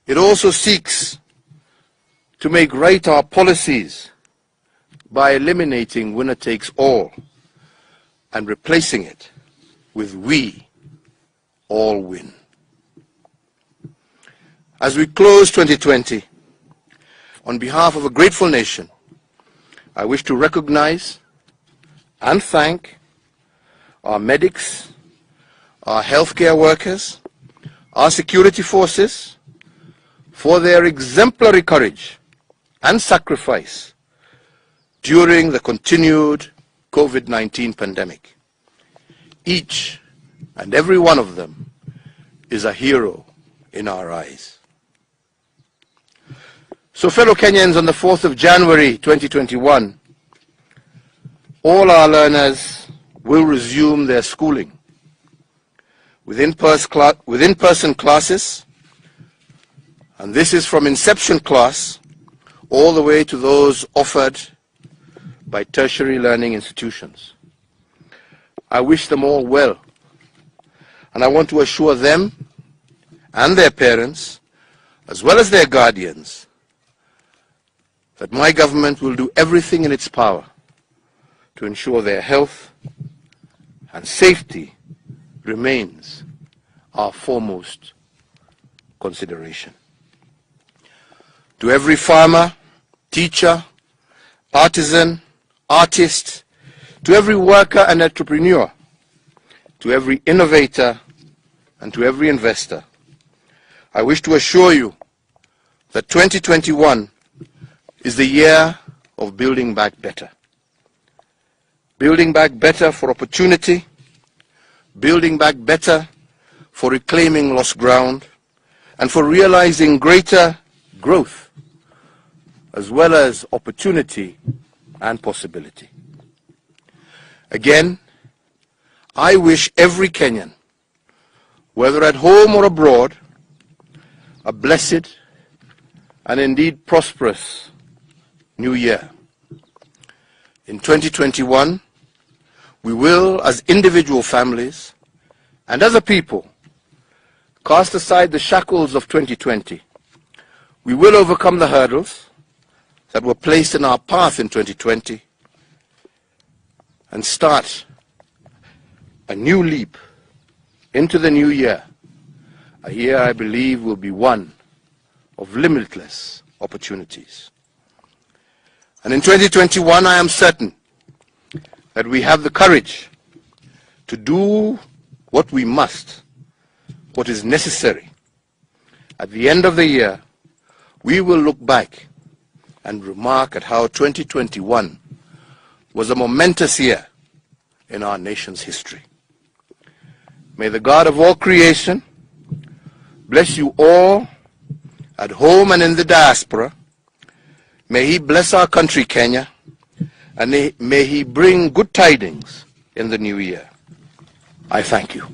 It also seeks to make right our policies by eliminating winner takes all and replacing it with we all win. As we close 2020, on behalf of a grateful nation, I wish to recognize and thank our medics, our healthcare workers, our security forces for their exemplary courage and sacrifice during the continued COVID-19 pandemic. Each and every one of them is a hero in our eyes. So fellow Kenyans, on the 4th of January 2021, all our learners will resume their schooling with in-person classes, and this is from inception class all the way to those offered by tertiary learning institutions. I wish them all well, and I want to assure them and their parents, as well as their guardians, that my government will do everything in its power to ensure their health and safety remains our foremost consideration. To every farmer, teacher, artisan, artist, to every worker and entrepreneur, to every innovator, and to every investor, I wish to assure you that 2021 is the year of building back better. Building back better for opportunity, building back better for reclaiming lost ground, and for realizing greater growth, as well as opportunity and possibility. Again, I wish every Kenyan, whether at home or abroad, a blessed and indeed prosperous New Year. In 2021, we will, as individual families and as a people, cast aside the shackles of 2020. We will overcome the hurdles that were placed in our path in 2020 and start a new leap into the new year, a year I believe will be one of limitless opportunities. And in 2021, I am certain that we have the courage to do what we must, what is necessary. At the end of the year, we will look back and remark at how 2021 was a momentous year in our nation's history. May the God of all creation bless you all at home and in the diaspora. May He bless our country, Kenya, and may He bring good tidings in the new year. I thank you.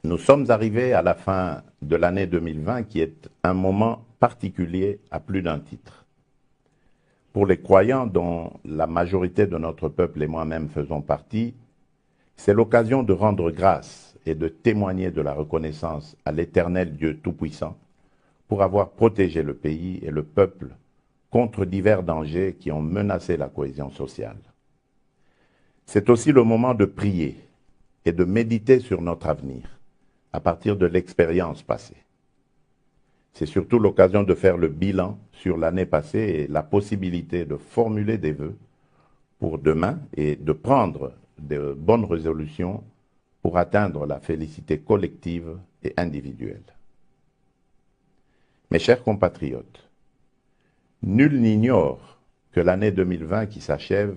Nous sommes arrivés à la fin de l'année 2020 qui est un moment particulier à plus d'un titre. Pour les croyants dont la majorité de notre peuple et moi-même faisons partie, c'est l'occasion de rendre grâce et de témoigner de la reconnaissance à l'Éternel Dieu Tout-Puissant pour avoir protégé le pays et le peuple contre divers dangers qui ont menacé la cohésion sociale. C'est aussi le moment de prier et de méditer sur notre avenir à partir de l'expérience passée. C'est surtout l'occasion de faire le bilan sur l'année passée et la possibilité de formuler des vœux pour demain et de prendre de bonnes résolutions pour atteindre la félicité collective et individuelle. Mes chers compatriotes, nul n'ignore que l'année 2020 qui s'achève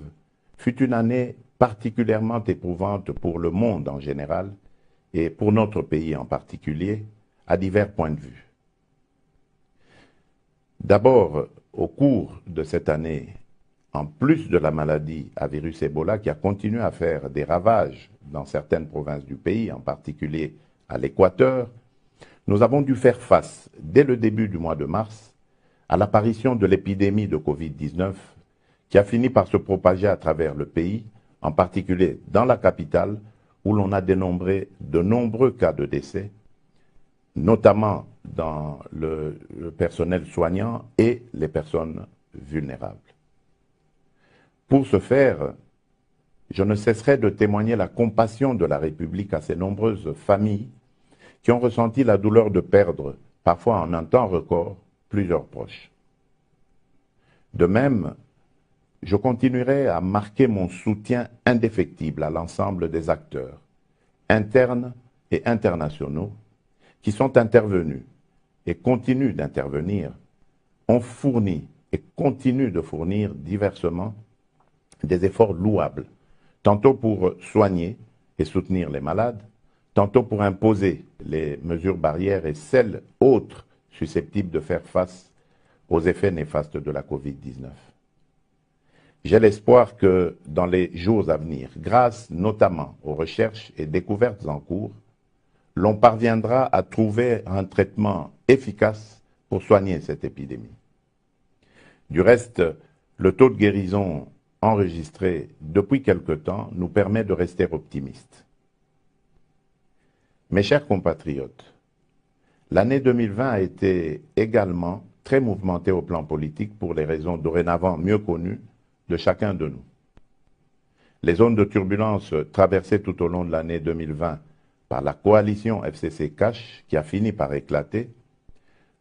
fut une année particulièrement éprouvante pour le monde en général et pour notre pays en particulier, à divers points de vue. D'abord, au cours de cette année, en plus de la maladie à virus Ebola qui a continué à faire des ravages dans certaines provinces du pays, en particulier à l'Équateur, nous avons dû faire face, dès le début du mois de mars, à l'apparition de l'épidémie de Covid-19 qui a fini par se propager à travers le pays, en particulier dans la capitale, où l'on a dénombré de nombreux cas de décès, notamment dans le personnel soignant et les personnes vulnérables. Pour ce faire, je ne cesserai de témoigner la compassion de la République à ces nombreuses familles qui ont ressenti la douleur de perdre, parfois en un temps record, plusieurs proches. De même, je continuerai à marquer mon soutien indéfectible à l'ensemble des acteurs, internes et internationaux, qui sont intervenus et continuent d'intervenir, ont fourni et continuent de fournir diversement des efforts louables, tantôt pour soigner et soutenir les malades, tantôt pour imposer les mesures barrières et celles autres susceptibles de faire face aux effets néfastes de la Covid-19. J'ai l'espoir que dans les jours à venir, grâce notamment aux recherches et découvertes en cours, l'on parviendra à trouver un traitement efficace pour soigner cette épidémie. Du reste, le taux de guérison enregistré depuis quelque temps nous permet de rester optimistes. Mes chers compatriotes, l'année 2020 a été également très mouvementée au plan politique pour les raisons dorénavant mieux connues de chacun de nous. Les zones de turbulence traversées tout au long de l'année 2020 par la coalition FCC-Cash qui a fini par éclater,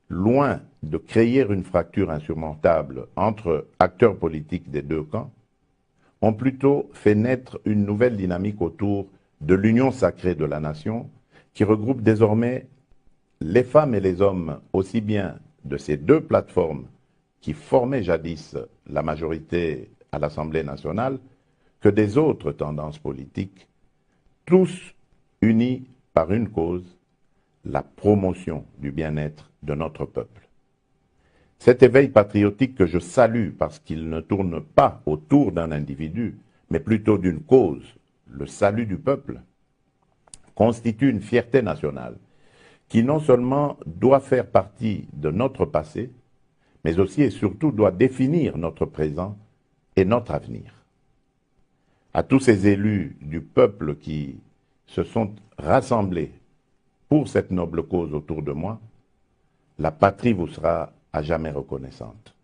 loin de créer une fracture insurmontable entre acteurs politiques des deux camps, ont plutôt fait naître une nouvelle dynamique autour de l'union sacrée de la nation qui regroupe désormais les femmes et les hommes aussi bien de ces deux plateformes qui formaient jadis la majorité à l'Assemblée nationale que des autres tendances politiques, tous unis par une cause, la promotion du bien-être de notre peuple. Cet éveil patriotique que je salue parce qu'il ne tourne pas autour d'un individu, mais plutôt d'une cause, le salut du peuple, constitue une fierté nationale qui non seulement doit faire partie de notre passé, mais aussi et surtout doit définir notre présent et notre avenir. À tous ces élus du peuple qui se sont rassemblés pour cette noble cause autour de moi, la patrie vous sera à jamais reconnaissante.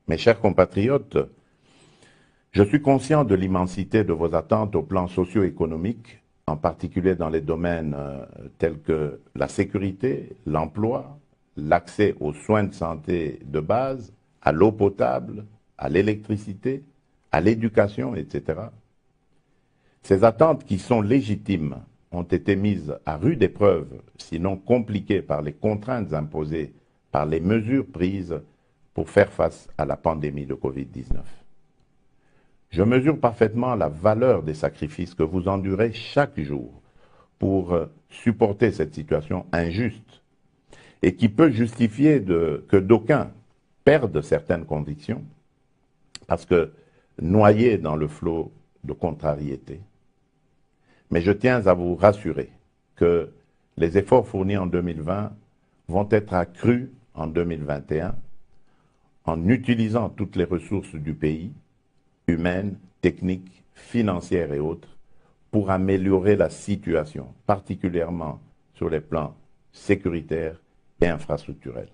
Mes chers compatriotes, je suis conscient de l'immensité de vos attentes au plan socio-économique, en particulier dans les domaines tels que la sécurité, l'emploi, l'accès aux soins de santé de base, à l'eau potable, à l'électricité, à l'éducation, etc. Ces attentes qui sont légitimes ont été mises à rude épreuve, sinon compliquées par les contraintes imposées par les mesures prises pour faire face à la pandémie de Covid-19. Je mesure parfaitement la valeur des sacrifices que vous endurez chaque jour pour supporter cette situation injuste et qui peut justifier que d'aucuns perdent certaines convictions parce que noyés dans le flot de contrariété. Mais je tiens à vous rassurer que les efforts fournis en 2020 vont être accrus en 2021 en utilisant toutes les ressources du pays, humaines, techniques, financières et autres, pour améliorer la situation, particulièrement sur les plans sécuritaires et infrastructurels.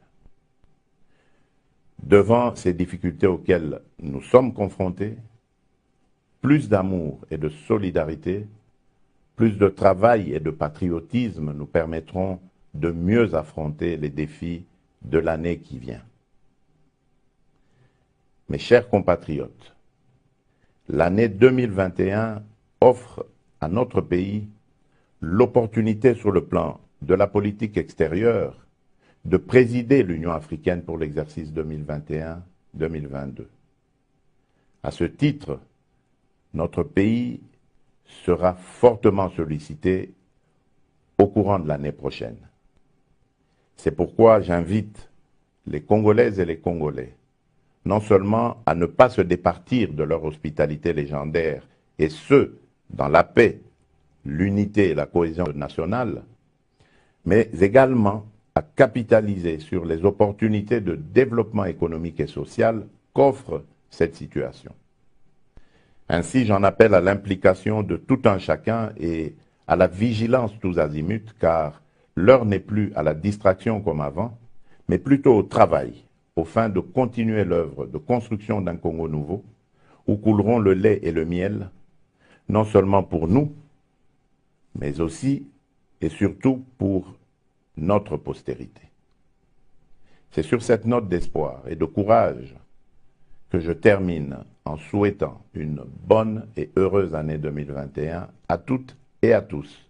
Devant ces difficultés auxquelles nous sommes confrontés, plus d'amour et de solidarité, plus de travail et de patriotisme nous permettront de mieux affronter les défis de l'année qui vient. Mes chers compatriotes, l'année 2021 offre à notre pays l'opportunité sur le plan de la politique extérieure de présider l'Union africaine pour l'exercice 2021-2022. À ce titre, notre pays sera fortement sollicité au courant de l'année prochaine. C'est pourquoi j'invite les Congolaises et les Congolais non seulement à ne pas se départir de leur hospitalité légendaire, et ce, dans la paix, l'unité et la cohésion nationale, mais également à capitaliser sur les opportunités de développement économique et social qu'offre cette situation. Ainsi, j'en appelle à l'implication de tout un chacun et à la vigilance tous azimuts, car l'heure n'est plus à la distraction comme avant, mais plutôt au travail, aux fins de continuer l'œuvre de construction d'un Congo nouveau, où couleront le lait et le miel, non seulement pour nous, mais aussi et surtout pour notre postérité. C'est sur cette note d'espoir et de courage que je termine en souhaitant une bonne et heureuse année 2021 à toutes et à tous,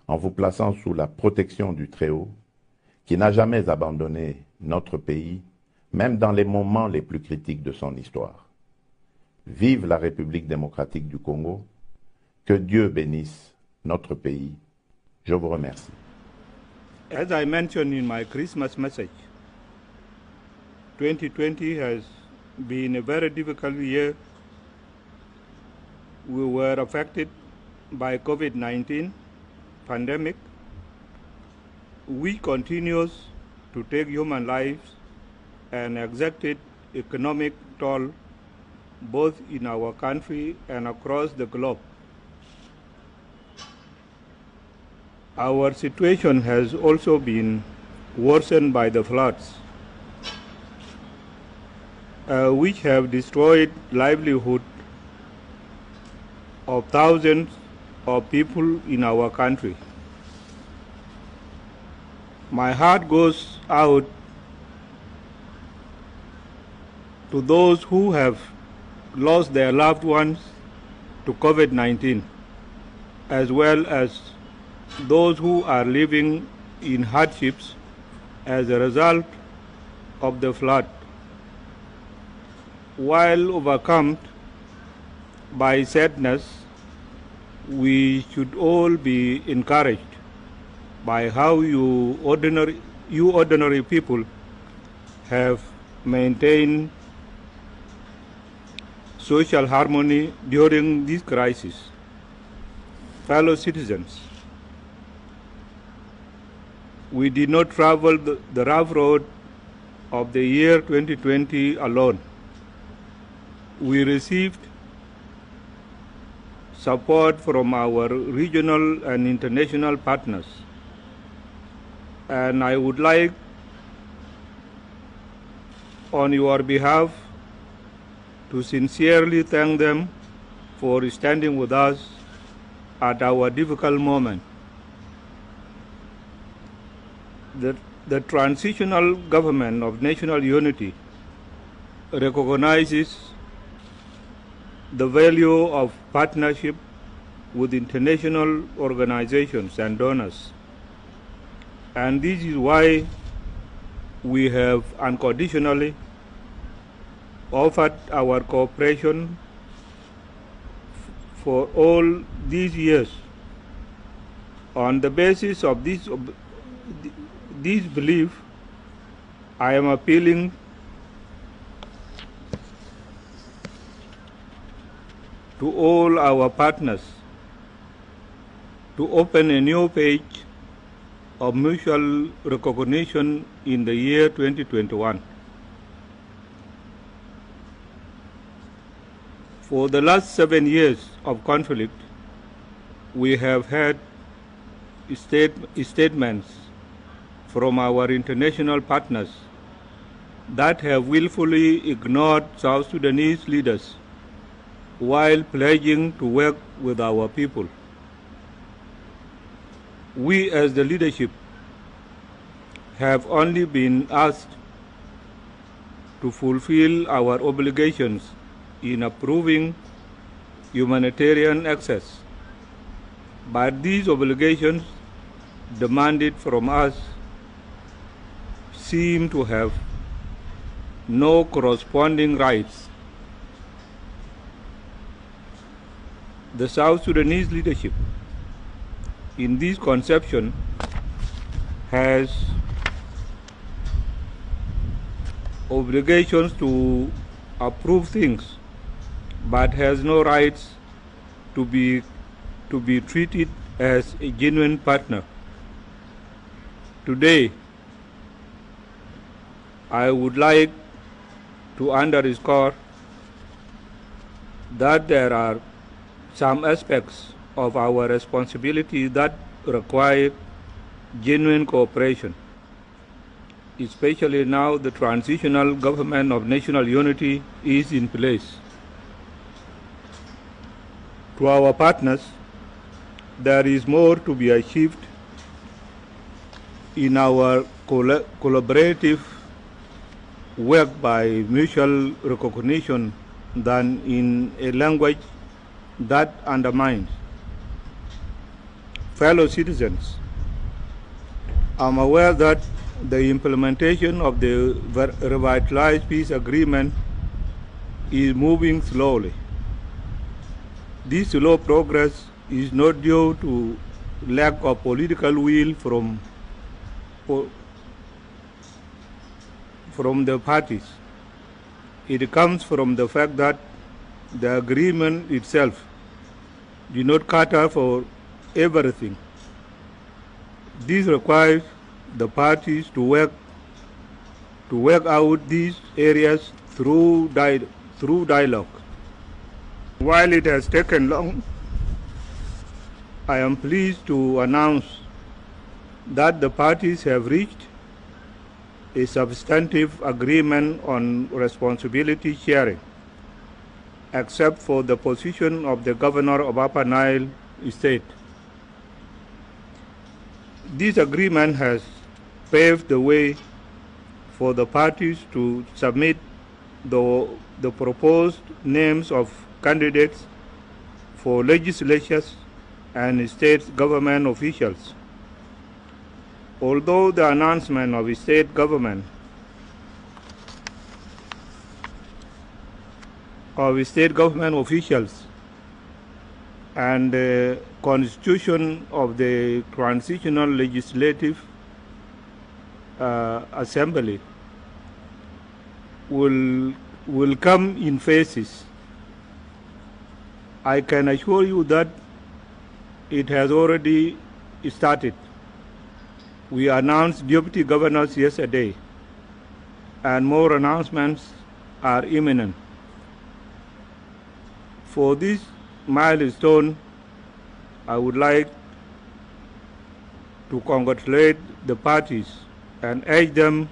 en vous plaçant sous la protection du Très-Haut, qui n'a jamais abandonné notre pays, même dans les moments les plus critiques de son histoire. Vive la République démocratique du Congo, que Dieu bénisse notre pays. Je vous remercie. As I mentioned in my Christmas message, 2020 has been a very difficult year. We were affected by COVID-19 pandemic. We continue to take human lives and exacted economic toll both in our country and across the globe. Our situation has also been worsened by the floods, which have destroyed livelihood of thousands of people in our country. My heart goes out to those who have lost their loved ones to COVID-19, as well as those who are living in hardships as a result of the flood. While overcome by sadness, we should all be encouraged by how you ordinary people have maintained social harmony during this crisis. Fellow citizens, we did not travel the rough road of the year 2020 alone. We received support from our regional and international partners, and I would like, on your behalf, to sincerely thank them for standing with us at our difficult moment. The transitional government of national unity recognizes the value of partnership with international organizations and donors. And this is why we have unconditionally offered our cooperation for all these years. On the basis of this belief, I am appealing to all our partners to open a new page of mutual recognition in the year 2021. For the last 7 years of conflict, we have had statements from our international partners that have willfully ignored South Sudanese leaders while pledging to work with our people. We as the leadership have only been asked to fulfill our obligations in approving humanitarian access, but these obligations demanded from us seem to have no corresponding rights. The South Sudanese leadership in this conception has obligations to approve things, but has no rights to be treated as a genuine partner. Today, I would like to underscore that there are some aspects of our responsibility that require genuine cooperation, especially now the transitional government of national unity is in place. To our partners, there is more to be achieved in our collaborative work by mutual recognition than in a language that undermines. Fellow citizens, I'm aware that the implementation of the revitalized peace agreement is moving slowly. This slow progress is not due to lack of political will from the parties. It comes from the fact that the agreement itself did not cater for everything. This requires the parties to work out these areas through dialogue. While it has taken long, I am pleased to announce that the parties have reached a substantive agreement on responsibility sharing, except for the position of the governor of Upper Nile State. This agreement has paved the way for the parties to submit the proposed names of candidates for legislatures and state government officials. Although the announcement of state government officials and the constitution of the transitional legislative assembly will come in phases, I can assure you that it has already started. We announced deputy governors yesterday, and more announcements are imminent. For this milestone, I would like to congratulate the parties and urge them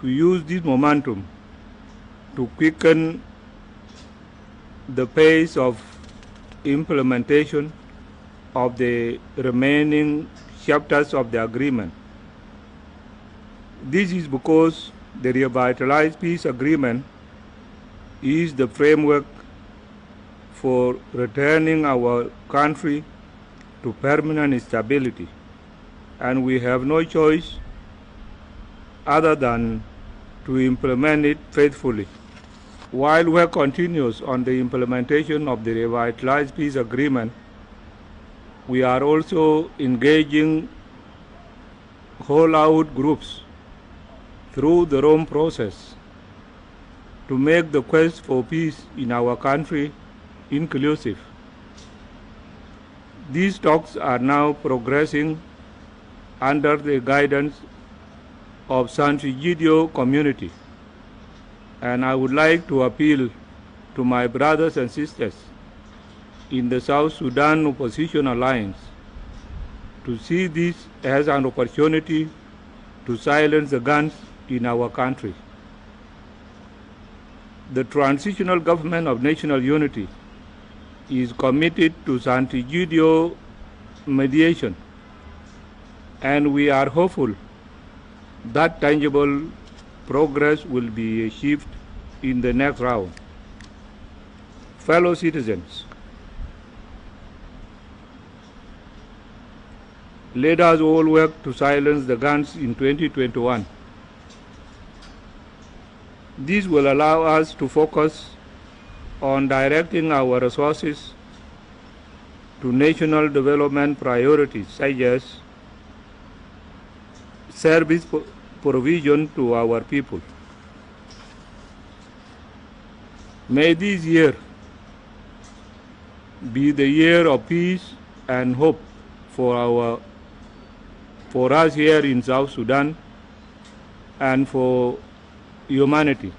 to use this momentum to quicken the pace of implementation of the remaining chapters of the agreement. This is because the revitalized peace agreement is the framework for returning our country to permanent stability, and we have no choice other than to implement it faithfully. While work continues on the implementation of the revitalized peace agreement, we are also engaging whole-out groups through the Rome process to make the quest for peace in our country inclusive. These talks are now progressing under the guidance of Sant'Egidio community, and I would like to appeal to my brothers and sisters in the South Sudan Opposition Alliance to see this as an opportunity to silence the guns in our country. The Transitional Government of National Unity is committed to Sant'Egidio mediation, and we are hopeful that tangible progress will be achieved in the next round. Fellow citizens, let us all work to silence the guns in 2021. This will allow us to focus on directing our resources to national development priorities such as service provision to our people. May this year be the year of peace and hope for us here in South Sudan and for humanity.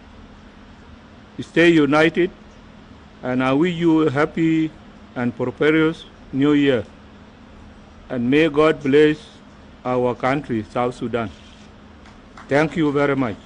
Stay united, and I wish you a happy and prosperous New Year. And may God bless our country, South Sudan. Thank you very much.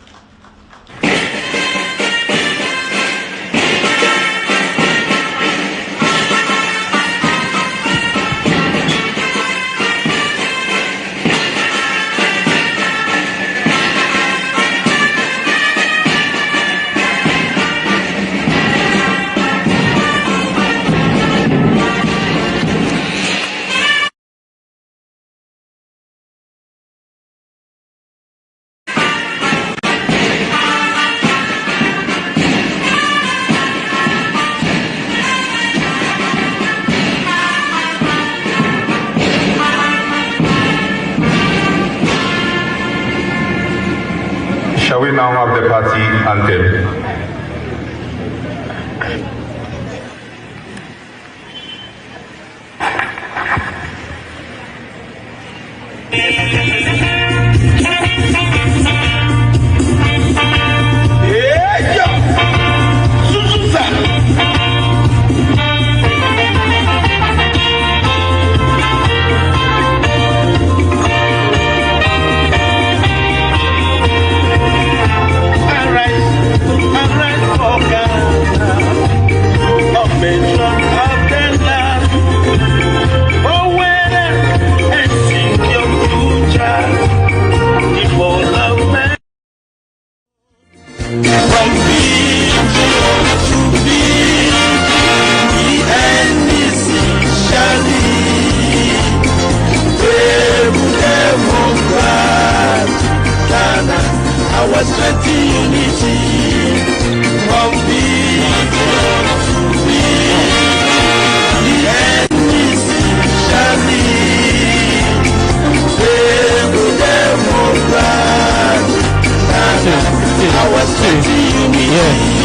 Shall we now have the party anthem? Our strength in unity, from vision to the enemies shall lead. Stable Democrat, our strength in unity.